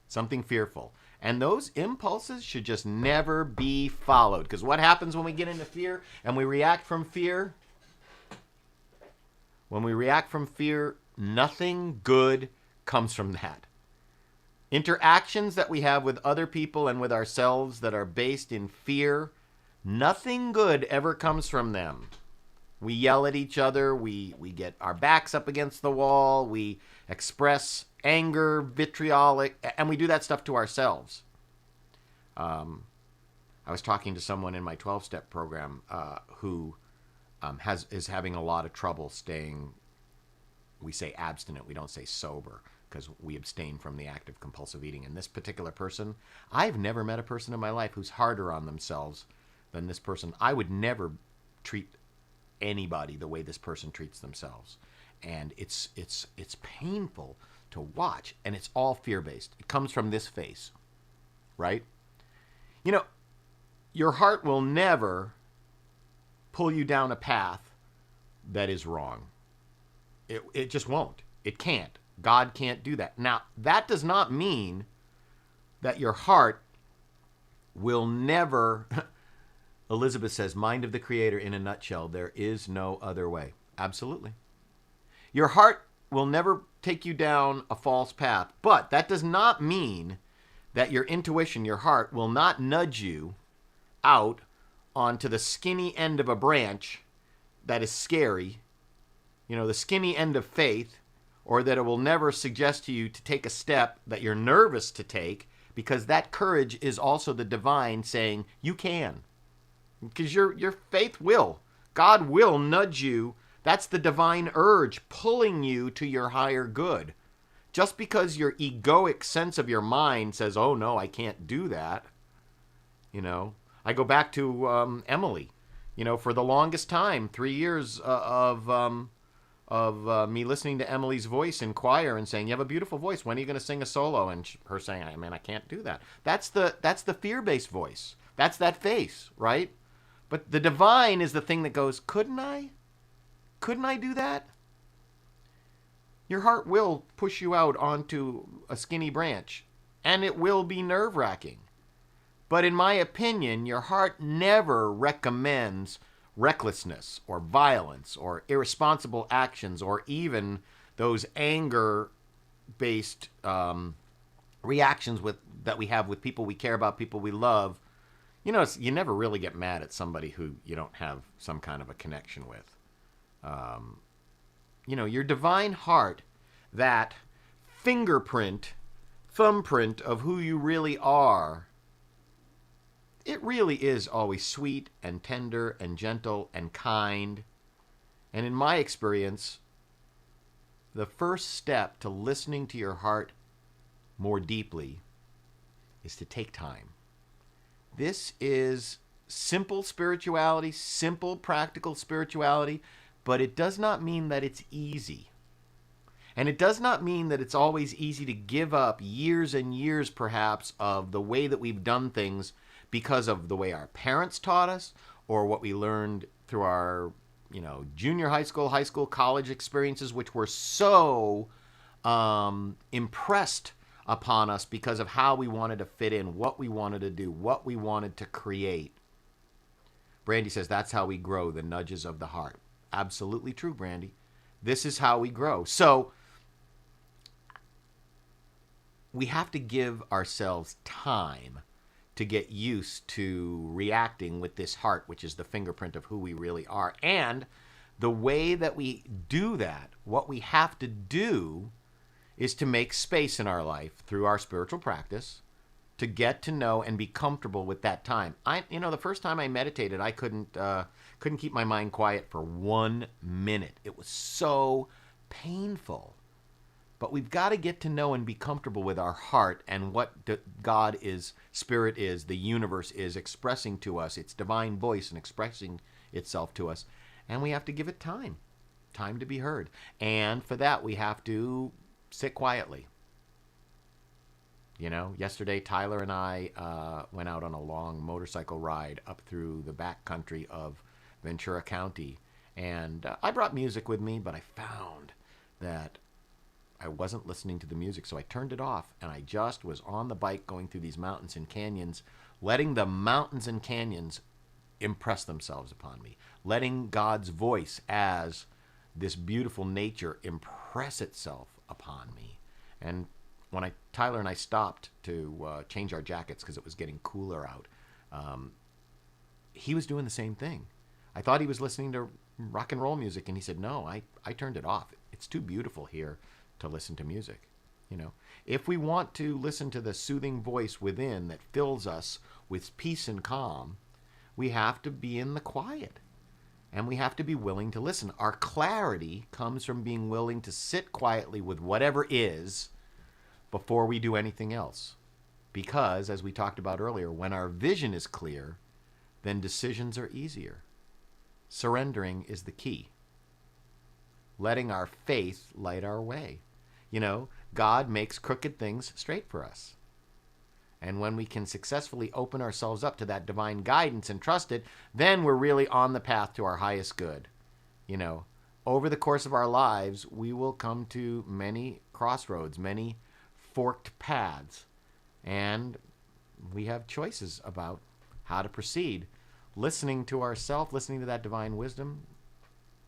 Something fearful. And those impulses should just never be followed. Because what happens when we get into fear and we react from fear? When we react from fear, nothing good comes from that. Interactions that we have with other people and with ourselves that are based in fear, nothing good ever comes from them. We yell at each other. We get our backs up against the wall. We express anger, vitriolic, and we do that stuff to ourselves. I was talking to someone in my 12-step program who is having a lot of trouble staying, we say abstinent, we don't say sober, because we abstain from the act of compulsive eating. And this particular person, I've never met a person in my life who's harder on themselves than this person. I would never treat anybody the way this person treats themselves. And it's painful to watch, and it's all fear-based. It comes from this face, right? You know, your heart will never pull you down a path that is wrong. It just won't. It can't. God can't do that. Now, that does not mean that your heart will never... Elizabeth says, mind of the Creator in a nutshell, there is no other way. Absolutely. Your heart will never take you down a false path, but that does not mean that your intuition, your heart, will not nudge you out onto the skinny end of a branch that is scary, you know, the skinny end of faith, or that it will never suggest to you to take a step that you're nervous to take, because that courage is also the divine saying, you can. Because your faith will. God will nudge you. That's the divine urge pulling you to your higher good. Just because your egoic sense of your mind says, oh no, I can't do that. You know, I go back to Emily. You know, for the longest time, 3 years of me listening to Emily's voice in choir and saying, you have a beautiful voice. When are you going to sing a solo? And her saying, I can't do that. That's the fear-based voice. That's that face, right? But the divine is the thing that goes, couldn't I? Couldn't I do that? Your heart will push you out onto a skinny branch, and it will be nerve-wracking. But in my opinion, your heart never recommends recklessness or violence or irresponsible actions or even those anger-based reactions that we have with people we care about, people we love. You know, you never really get mad at somebody who you don't have some kind of a connection with. You know, your divine heart, that thumbprint of who you really are, it really is always sweet and tender and gentle and kind. And in my experience, the first step to listening to your heart more deeply is to take time. This is simple spirituality, simple practical spirituality, but it does not mean that it's easy. And it does not mean that it's always easy to give up years and years, perhaps, of the way that we've done things because of the way our parents taught us or what we learned through our, junior high school, college experiences, which were so impressed upon us because of how we wanted to fit in, what we wanted to do, what we wanted to create. Brandy says that's how we grow, the nudges of the heart. Absolutely true, Brandy. This is how we grow. So we have to give ourselves time to get used to reacting with this heart, which is the fingerprint of who we really are. And the way that we do that, what we have to do is to make space in our life through our spiritual practice to get to know and be comfortable with that time. The first time I meditated, I couldn't keep my mind quiet for 1 minute. It was so painful. But we've got to get to know and be comfortable with our heart and what God is, Spirit is, the universe is expressing to us, its divine voice and expressing itself to us. And we have to give it time to be heard. And for that, we have to sit quietly. You know, yesterday, Tyler and I went out on a long motorcycle ride up through the back country of Ventura County. And I brought music with me, but I found that I wasn't listening to the music, so I turned it off, and I just was on the bike going through these mountains and canyons, letting the mountains and canyons impress themselves upon me, letting God's voice as this beautiful nature impress itself upon me. And when Tyler and I stopped to change our jackets because it was getting cooler out, he was doing the same thing. I thought he was listening to rock and roll music, and he said, no, I turned it off. It's too beautiful here to listen to music. You know, if we want to listen to the soothing voice within that fills us with peace and calm, we have to be in the quiet, and we have to be willing to listen. Our clarity comes from being willing to sit quietly with whatever is before we do anything else. Because, as we talked about earlier, when our vision is clear, then decisions are easier. Surrendering is the key. Letting our faith light our way. You know, God makes crooked things straight for us. And when we can successfully open ourselves up to that divine guidance and trust it, then we're really on the path to our highest good. You know, over the course of our lives, we will come to many crossroads, many forked paths, and we have choices about how to proceed. Listening to ourselves, listening to that divine wisdom,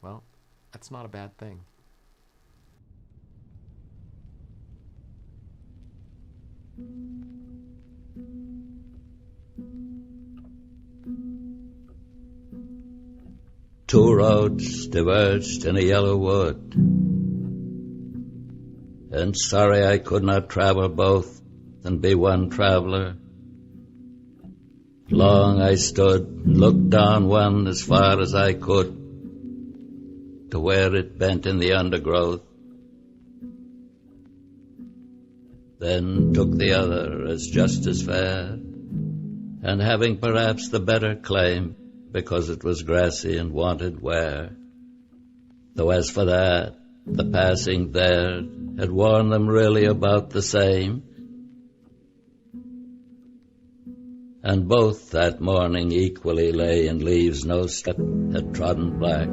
well, that's not a bad thing. Two roads diverged in a yellow wood, and sorry I could not travel both and be one traveler. Long I stood and looked down one as far as I could to where it bent in the undergrowth, then took the other as just as fair, and having perhaps the better claim because it was grassy and wanted wear. Though as for that, the passing there had worn them really about the same, and both that morning equally lay in leaves no step had trodden black.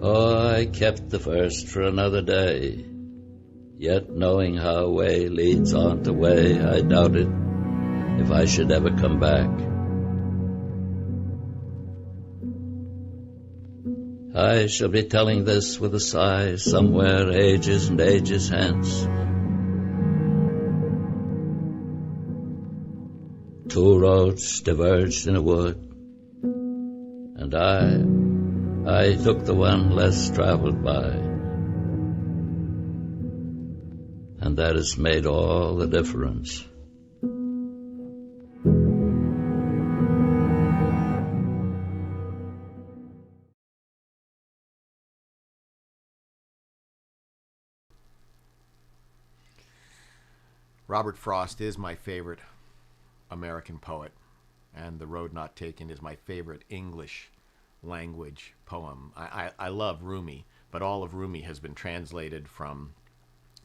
Oh, I kept the first for another day, yet knowing how way leads on to way, I doubted if I should ever come back. I shall be telling this with a sigh somewhere ages and ages hence. Two roads diverged in a wood, and I took the one less traveled by, and that has made all the difference. Robert Frost is my favorite American poet, and The Road Not Taken is my favorite English language poem. I love Rumi, but all of Rumi has been translated from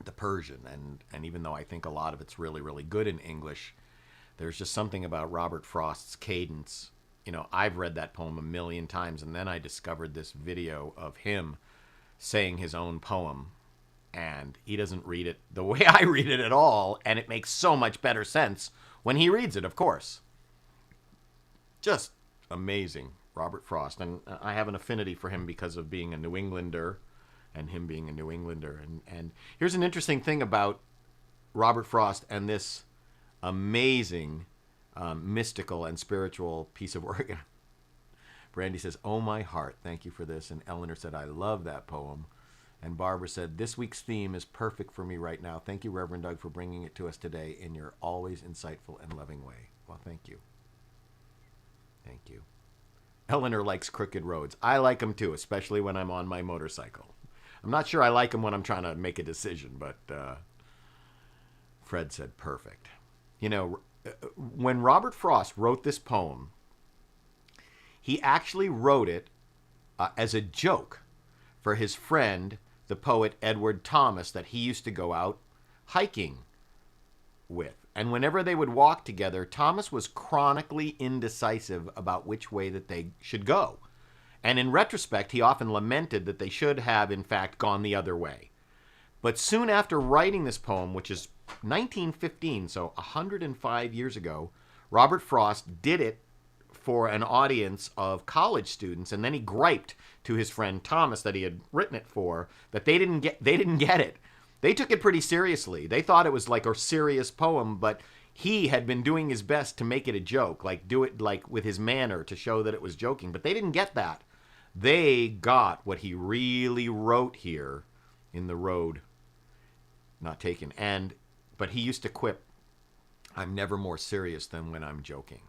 the Persian, and even though I think a lot of it's really, really good in English, there's just something about Robert Frost's cadence. You know, I've read that poem a million times, and then I discovered this video of him saying his own poem, and he doesn't read it the way I read it at all, and it makes so much better sense when he reads it, of course. Just amazing, Robert Frost. And I have an affinity for him because of being a New Englander and him being a New Englander. And here's an interesting thing about Robert Frost and this amazing mystical and spiritual piece of work. Brandy says, "Oh, my heart, thank you for this." And Eleanor said, "I love that poem." And Barbara said, "This week's theme is perfect for me right now. Thank you, Reverend Doug, for bringing it to us today in your always insightful and loving way." Well, thank you. Thank you. Eleanor likes crooked roads. I like them too, especially when I'm on my motorcycle. I'm not sure I like them when I'm trying to make a decision, but Fred said perfect. You know, when Robert Frost wrote this poem, he actually wrote it as a joke for his friend, the poet Edward Thomas, that he used to go out hiking with. And whenever they would walk together, Thomas was chronically indecisive about which way that they should go. And in retrospect, he often lamented that they should have, in fact, gone the other way. But soon after writing this poem, which is 1915, so 105 years ago, Robert Frost did it for an audience of college students, and then he griped to his friend Thomas that he had written it for that they didn't get it. They took it pretty seriously. They thought it was like a serious poem, but he had been doing his best to make it a joke, like do it like with his manner to show that it was joking, but they didn't get that. They got what he really wrote here in The Road Not Taken. But he used to quip, "I'm never more serious than when I'm joking.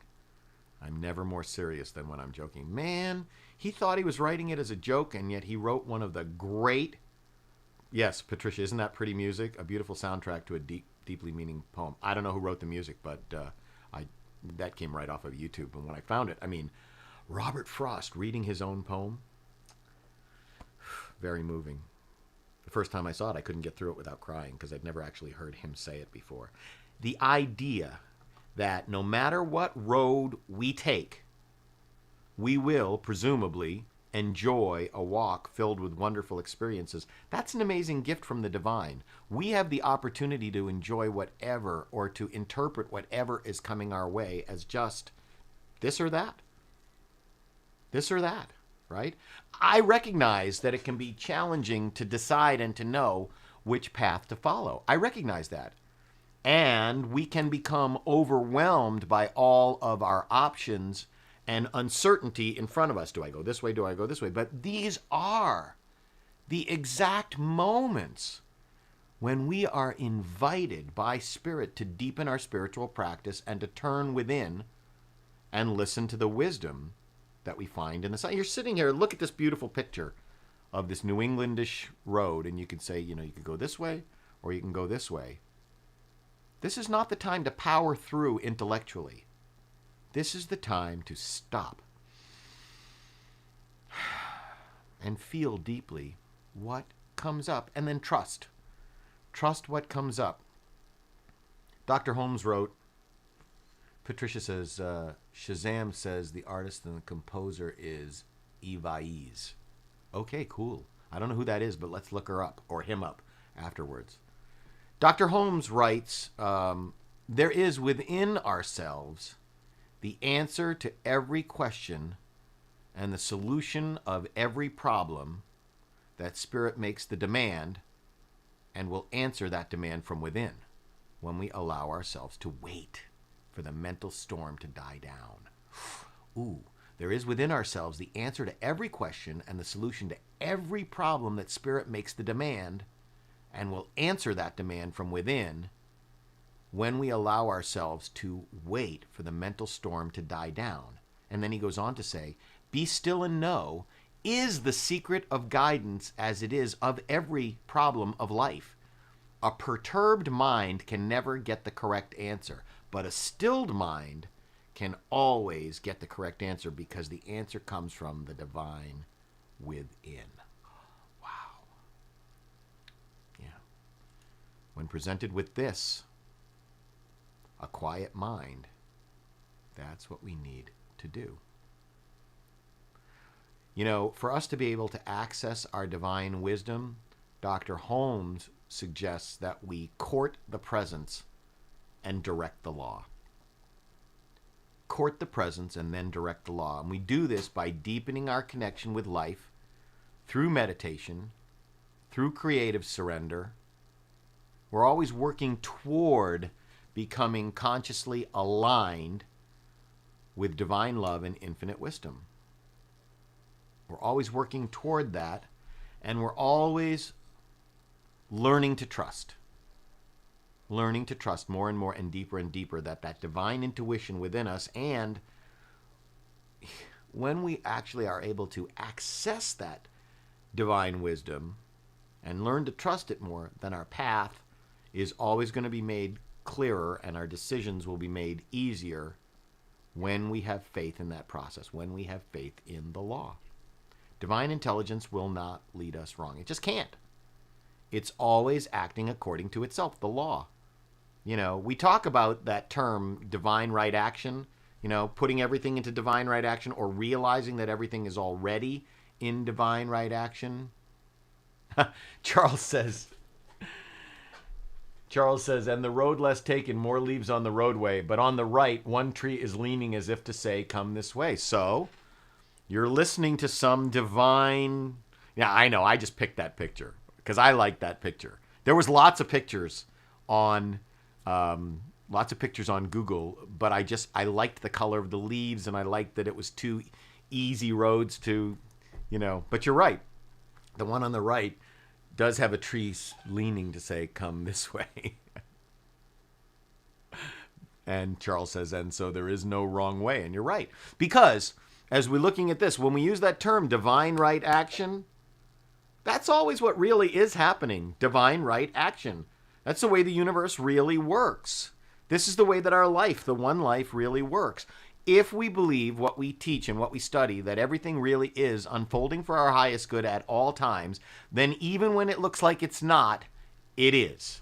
I'm never more serious than when I'm joking." Man, he thought he was writing it as a joke, and yet he wrote one of the great... Yes, Patricia, isn't that pretty music? A beautiful soundtrack to a deeply meaning poem. I don't know who wrote the music, but that came right off of YouTube. And when I found it, I mean, Robert Frost reading his own poem, very moving. The first time I saw it, I couldn't get through it without crying because I'd never actually heard him say it before. The idea that no matter what road we take, we will, presumably, enjoy a walk filled with wonderful experiences. That's an amazing gift from the divine. We have the opportunity to enjoy whatever or to interpret whatever is coming our way as just this or that. This or that, right? I recognize that it can be challenging to decide and to know which path to follow. I recognize that. And we can become overwhelmed by all of our options and uncertainty in front of us. Do I go this way? Do I go this way? But these are the exact moments when we are invited by Spirit to deepen our spiritual practice and to turn within and listen to the wisdom that we find in the sun. You're sitting here, look at this beautiful picture of this New Englandish road, and you can say, you know, you could go this way or you can go this way. This is not the time to power through intellectually. This is the time to stop and feel deeply what comes up and then trust. Trust what comes up. Dr. Holmes wrote, Patricia says, Shazam says the artist and the composer is Evais. Okay, cool. I don't know who that is, but let's look her up or him up afterwards. Dr. Holmes writes, there is within ourselves the answer to every question and the solution of every problem that Spirit makes the demand and will answer that demand from within when we allow ourselves to wait for the mental storm to die down. Ooh, there is within ourselves the answer to every question and the solution to every problem that Spirit makes the demand and will answer that demand from within when we allow ourselves to wait for the mental storm to die down. And then he goes on to say, be still and know is the secret of guidance as it is of every problem of life. A perturbed mind can never get the correct answer, but a stilled mind can always get the correct answer because the answer comes from the divine within. Wow. Yeah. When presented with this, a quiet mind, that's what we need to do. You know, for us to be able to access our divine wisdom, Dr. Holmes suggests that we court the presence and direct the law. Court the presence and then direct the law. And we do this by deepening our connection with life through meditation, through creative surrender. We're always working toward becoming consciously aligned with divine love and infinite wisdom. We're always working toward that, and we're always learning to trust. Learning to trust more and more and deeper that that divine intuition within us, and when we actually are able to access that divine wisdom and learn to trust it more, then our path is always going to be made clearer and our decisions will be made easier when we have faith in that process, when we have faith in the law. Divine intelligence will not lead us wrong. It just can't. It's always acting according to itself, the law. You know, we talk about that term, divine right action, you know, putting everything into divine right action or realizing that everything is already in divine right action. Charles says, and the road less taken, more leaves on the roadway, but on the right, one tree is leaning as if to say, come this way. So, you're listening to some divine... Yeah, I know, I just picked that picture because I like that picture. There was lots of pictures on Google, but I liked the color of the leaves and I liked that it was two easy roads to, you know. But you're right. The one on the right does have a tree leaning to say, come this way. And Charles says, and so there is no wrong way. And you're right. Because as we're looking at this, when we use that term, divine right action, that's always what really is happening. Divine right action. That's the way the universe really works. This is the way that our life, the one life, really works. If we believe what we teach and what we study, that everything really is unfolding for our highest good at all times, then even when it looks like it's not, it is.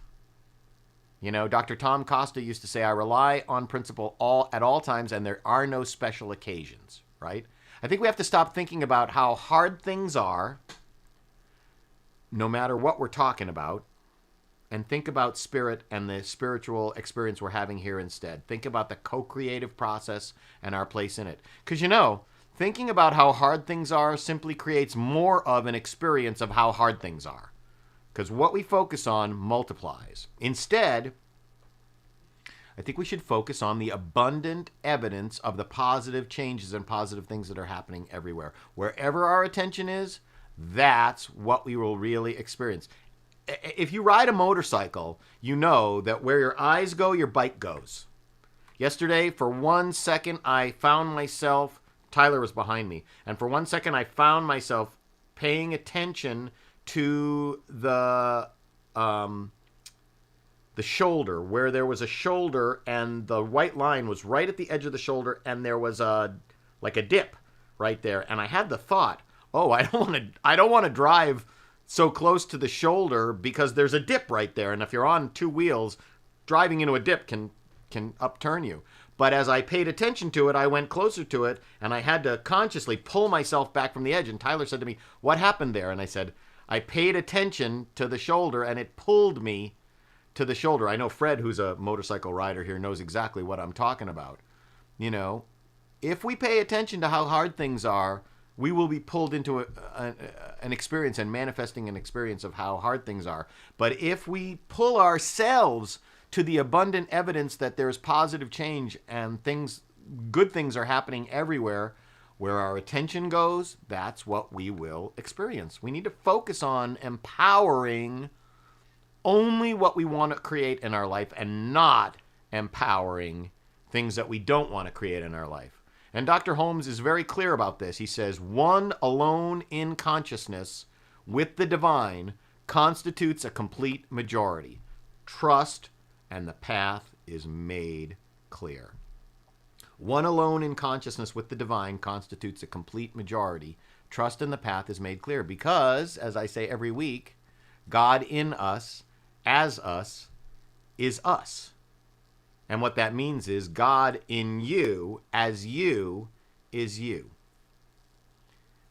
You know, Dr. Tom Costa used to say, I rely on principle at all times, and there are no special occasions, right? I think we have to stop thinking about how hard things are, no matter what we're talking about, and think about spirit and the spiritual experience we're having here instead. Think about the co-creative process and our place in it. Because, you know, thinking about how hard things are simply creates more of an experience of how hard things are. Because what we focus on multiplies. Instead, I think we should focus on the abundant evidence of the positive changes and positive things that are happening everywhere. Wherever our attention is, that's what we will really experience. If you ride a motorcycle, you know that where your eyes go, your bike goes. Yesterday, for 1 second, I found myself, Tyler was behind me, and for 1 second, I found myself paying attention to the shoulder, where there was a shoulder, and the white line was right at the edge of the shoulder, and there was a dip right there, and I had the thought, oh, I don't want to drive so close to the shoulder because there's a dip right there. And if you're on two wheels, driving into a dip can upturn you. But as I paid attention to it, I went closer to it and I had to consciously pull myself back from the edge. And Tyler said to me, what happened there? And I said, I paid attention to the shoulder and it pulled me to the shoulder. I know Fred, who's a motorcycle rider here, knows exactly what I'm talking about. You know, if we pay attention to how hard things are, we will be pulled into an experience and manifesting an experience of how hard things are. But if we pull ourselves to the abundant evidence that there's positive change and good things are happening everywhere, where our attention goes, that's what we will experience. We need to focus on empowering only what we want to create in our life and not empowering things that we don't want to create in our life. And Dr. Holmes is very clear about this. He says, one alone in consciousness with the divine constitutes a complete majority. Trust and the path is made clear. One alone in consciousness with the divine constitutes a complete majority. Trust and the path is made clear because, as I say every week, God in us, as us, is us. And what that means is God in you, as you, is you.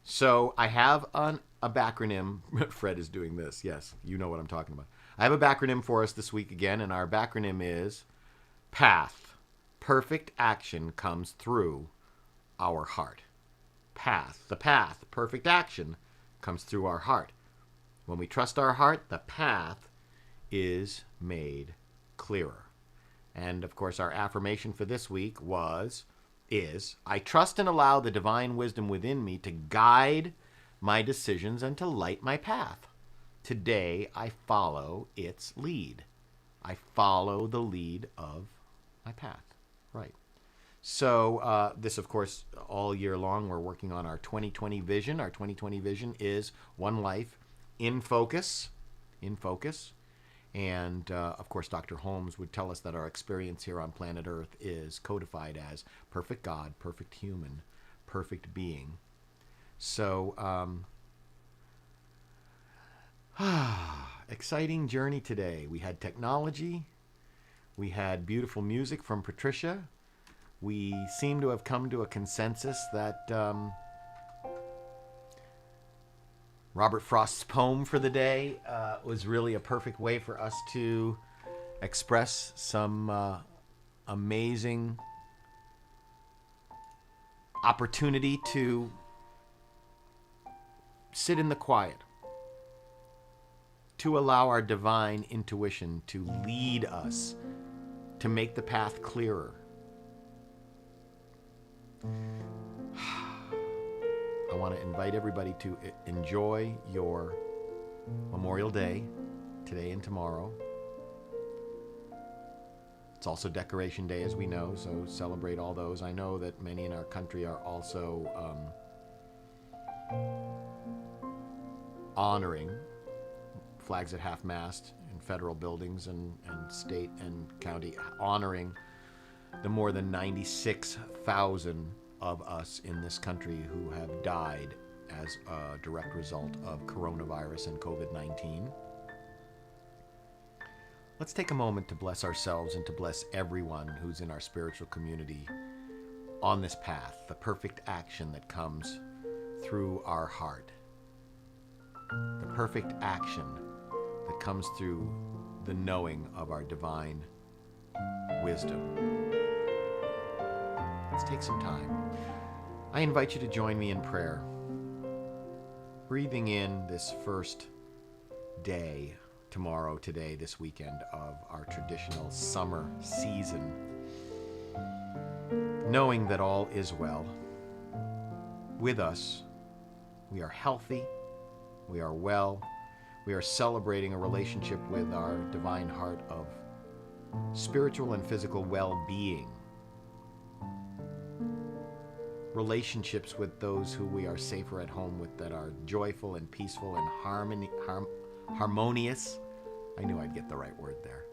So I have a backronym. Fred is doing this. Yes, you know what I'm talking about. I have a backronym for us this week again, and our backronym is PATH. Perfect action comes through our heart. PATH. The path, perfect action, comes through our heart. When we trust our heart, the path is made clearer. And, of course, our affirmation for this week is, I trust and allow the divine wisdom within me to guide my decisions and to light my path. Today, I follow its lead. I follow the lead of my path. Right. So this, of course, all year long, we're working on our 2020 vision. Our 2020 vision is one life in focus, in focus. And, of course, Dr. Holmes would tell us that our experience here on planet Earth is codified as perfect God, perfect human, perfect being. So, exciting journey today. We had technology. We had beautiful music from Patricia. We seem to have come to a consensus that Robert Frost's poem for the day was really a perfect way for us to express some amazing opportunity to sit in the quiet, to allow our divine intuition to lead us, to make the path clearer. I want to invite everybody to enjoy your Memorial Day today and tomorrow. It's also Decoration Day, as we know, so celebrate all those. I know that many in our country are also honoring flags at half-mast in federal buildings and state and county, honoring the more than 96,000 of us in this country who have died as a direct result of coronavirus and COVID-19. Let's take a moment to bless ourselves and to bless everyone who's in our spiritual community on this path, the perfect action that comes through our heart, the perfect action that comes through the knowing of our divine wisdom. Let's take some time. I invite you to join me in prayer, breathing in this first day, tomorrow, today, this weekend of our traditional summer season, knowing that all is well with us. We are healthy, we are well, we are celebrating a relationship with our divine heart of spiritual and physical well-being, relationships with those who we are safer at home with, that are joyful and peaceful and harmonious. I knew I'd get the right word there.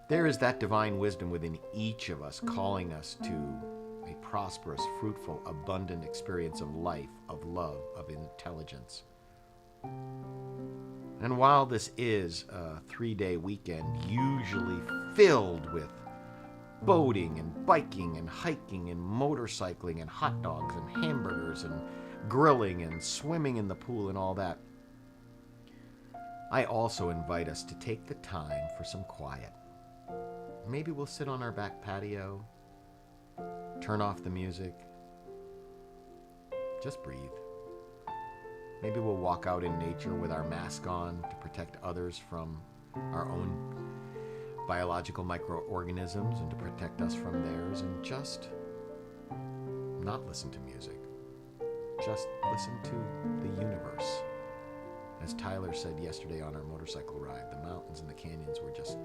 There is that divine wisdom within each of us, calling us to a prosperous, fruitful, abundant experience of life, of love, of intelligence. And while this is a 3-day weekend, usually filled with boating and biking and hiking and motorcycling and hot dogs and hamburgers and grilling and swimming in the pool and all that, I also invite us to take the time for some quiet. Maybe we'll sit on our back patio, turn off the music, just breathe. Maybe we'll walk out in nature with our mask on to protect others from our own biological microorganisms and to protect us from theirs, and just not listen to music. Just listen to the universe. As Tyler said yesterday on our motorcycle ride, the mountains and the canyons were just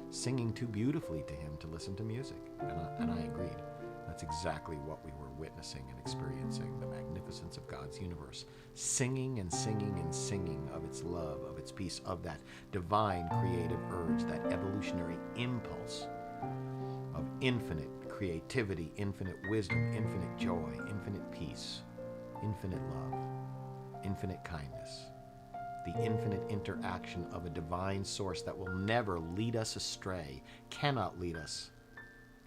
singing too beautifully to him to listen to music. And I agreed. That's exactly what we were witnessing and experiencing, the magnificence of God's universe, singing and singing and singing of its love, of its peace, of that divine creative urge, that evolutionary impulse of infinite creativity, infinite wisdom, infinite joy, infinite peace, infinite love, infinite kindness, the infinite interaction of a divine source that will never lead us astray, cannot lead us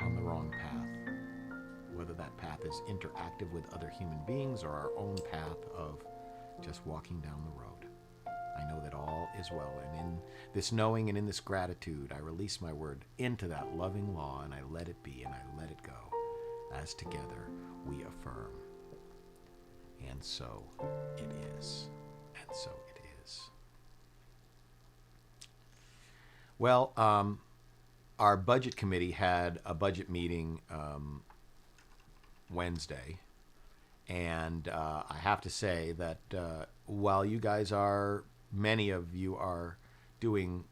on the wrong path. Whether that path is interactive with other human beings or our own path of just walking down the road. I know that all is well, and in this knowing and in this gratitude, I release my word into that loving law, and I let it be and I let it go, as together we affirm. And so it is, and so it is. Well, our budget committee had a budget meeting Wednesday, and I have to say that while you guys are, many of you are doing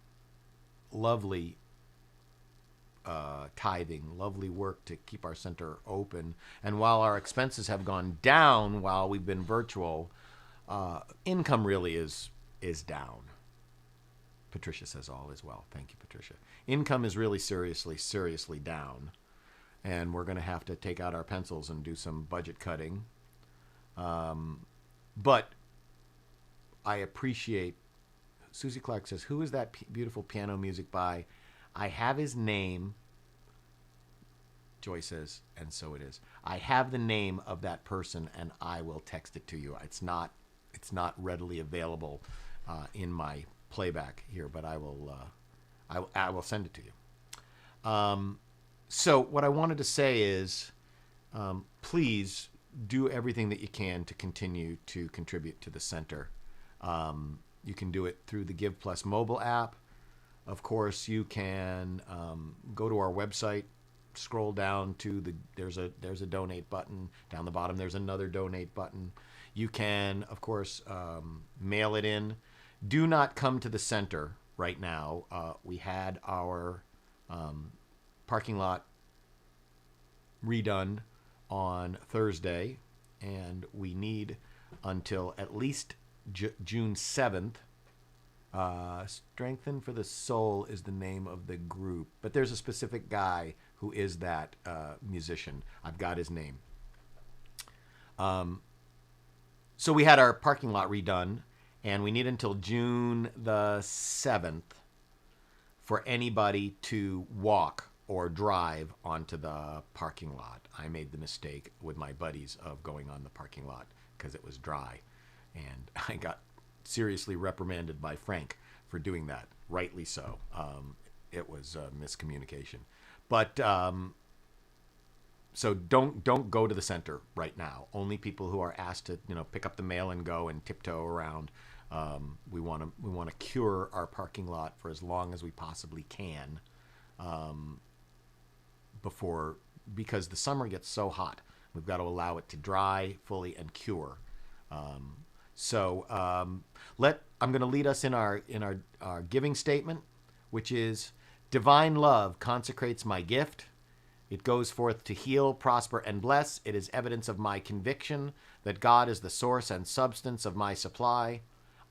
lovely tithing, lovely work to keep our center open. And while our expenses have gone down while we've been virtual, income really is down. Patricia says all is well. Thank you, Patricia. Income is really seriously down. And we're going to have to take out our pencils and do some budget cutting. But I appreciate, Susie Clark says, who is that beautiful piano music by? I have his name. Joy says, and so it is. I have the name of that person, and I will text it to you. It's not readily available in my playback here, but I will send it to you. So what I wanted to say is, please do everything that you can to continue to contribute to the center. You can do it through the Give Plus mobile app. Of course, you can go to our website, scroll down to there's a donate button. Down the bottom, there's another donate button. You can, of course, mail it in. Do not come to the center right now. We had our parking lot redone on Thursday, and we need until at least June 7th. Strengthen for the Soul is the name of the group, but there's a specific guy who is that musician. I've got his name. So we had our parking lot redone, and we need until June the 7th for anybody to walk or drive onto the parking lot. I made the mistake with my buddies of going on the parking lot because it was dry, and I got seriously reprimanded by Frank for doing that. Rightly so. It was miscommunication. But so don't go to the center right now. Only people who are asked to pick up the mail and go and tiptoe around. We want to cure our parking lot for as long as we possibly can. Because the summer gets so hot, we've got to allow it to dry fully and cure. So I'm going to lead us in our giving statement, which is: divine love consecrates my gift. It goes forth to heal, prosper, and bless. It is evidence of my conviction that God is the source and substance of my supply.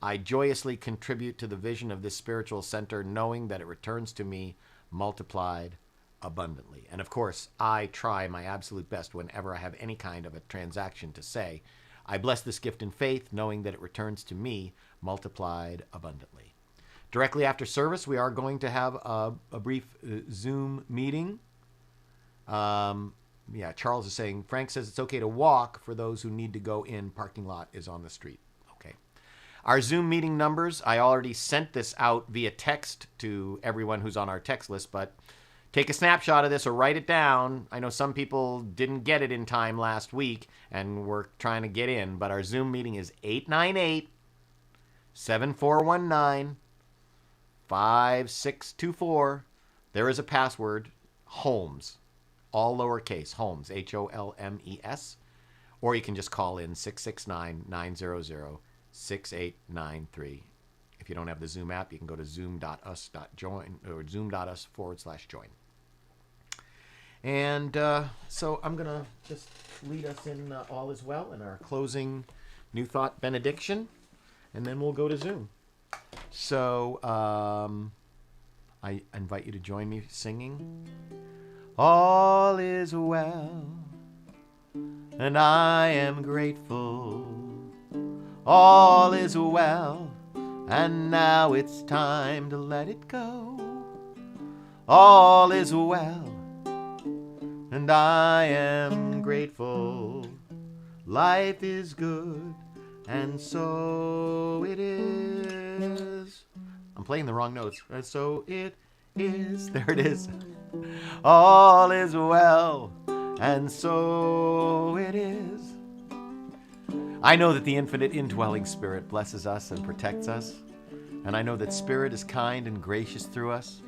I joyously contribute to the vision of this spiritual center, knowing that it returns to me multiplied abundantly. And of course, I try my absolute best whenever I have any kind of a transaction to say, I bless this gift in faith, knowing that it returns to me multiplied abundantly. Directly after service, we are going to have a brief Zoom meeting. Charles is saying, Frank says it's okay to walk for those who need to go in. Parking lot is on the street. Okay. Our Zoom meeting numbers, I already sent this out via text to everyone who's on our text list, but take a snapshot of this or write it down. I know some people didn't get it in time last week and we're trying to get in, but our Zoom meeting is 898-7419-5624. There is a password, Holmes, all lowercase, Holmes, Holmes. Or you can just call in 669-900-6893. If you don't have the Zoom app, you can go to zoom.us.join or zoom.us/join. And so I'm going to just lead us in All Is Well in our closing New Thought benediction, and then we'll go to Zoom. So I invite you to join me singing. All is well, and I am grateful. All is well, and now it's time to let it go. All is well, and I am grateful. Life is good, and so it is. I'm playing the wrong notes. And so it is. There it is. All is well, and so it is. I know that the infinite indwelling Spirit blesses us and protects us. And I know that Spirit is kind and gracious through us.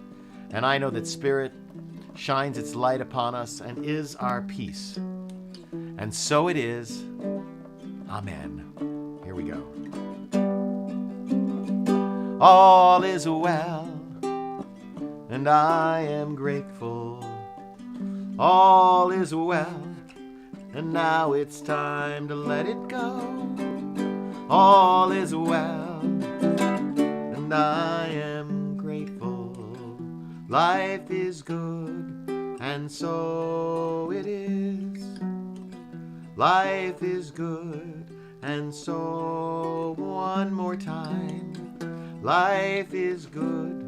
And I know that Spirit shines its light upon us and is our peace. And so it is. Amen. Here we go. All is well, and I am grateful. All is well, and now it's time to let it go. All is well, and I am grateful. Life is good, and so it is. Life is good, and so one more time. Life is good,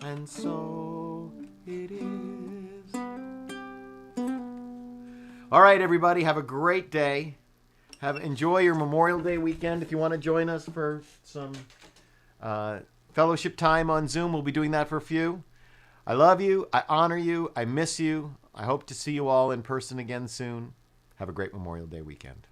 and so it is. All right, everybody, have a great day. Enjoy your Memorial Day weekend. If you want to join us for some fellowship time on Zoom, we'll be doing that for a few. I love you. I honor you. I miss you. I hope to see you all in person again soon. Have a great Memorial Day weekend.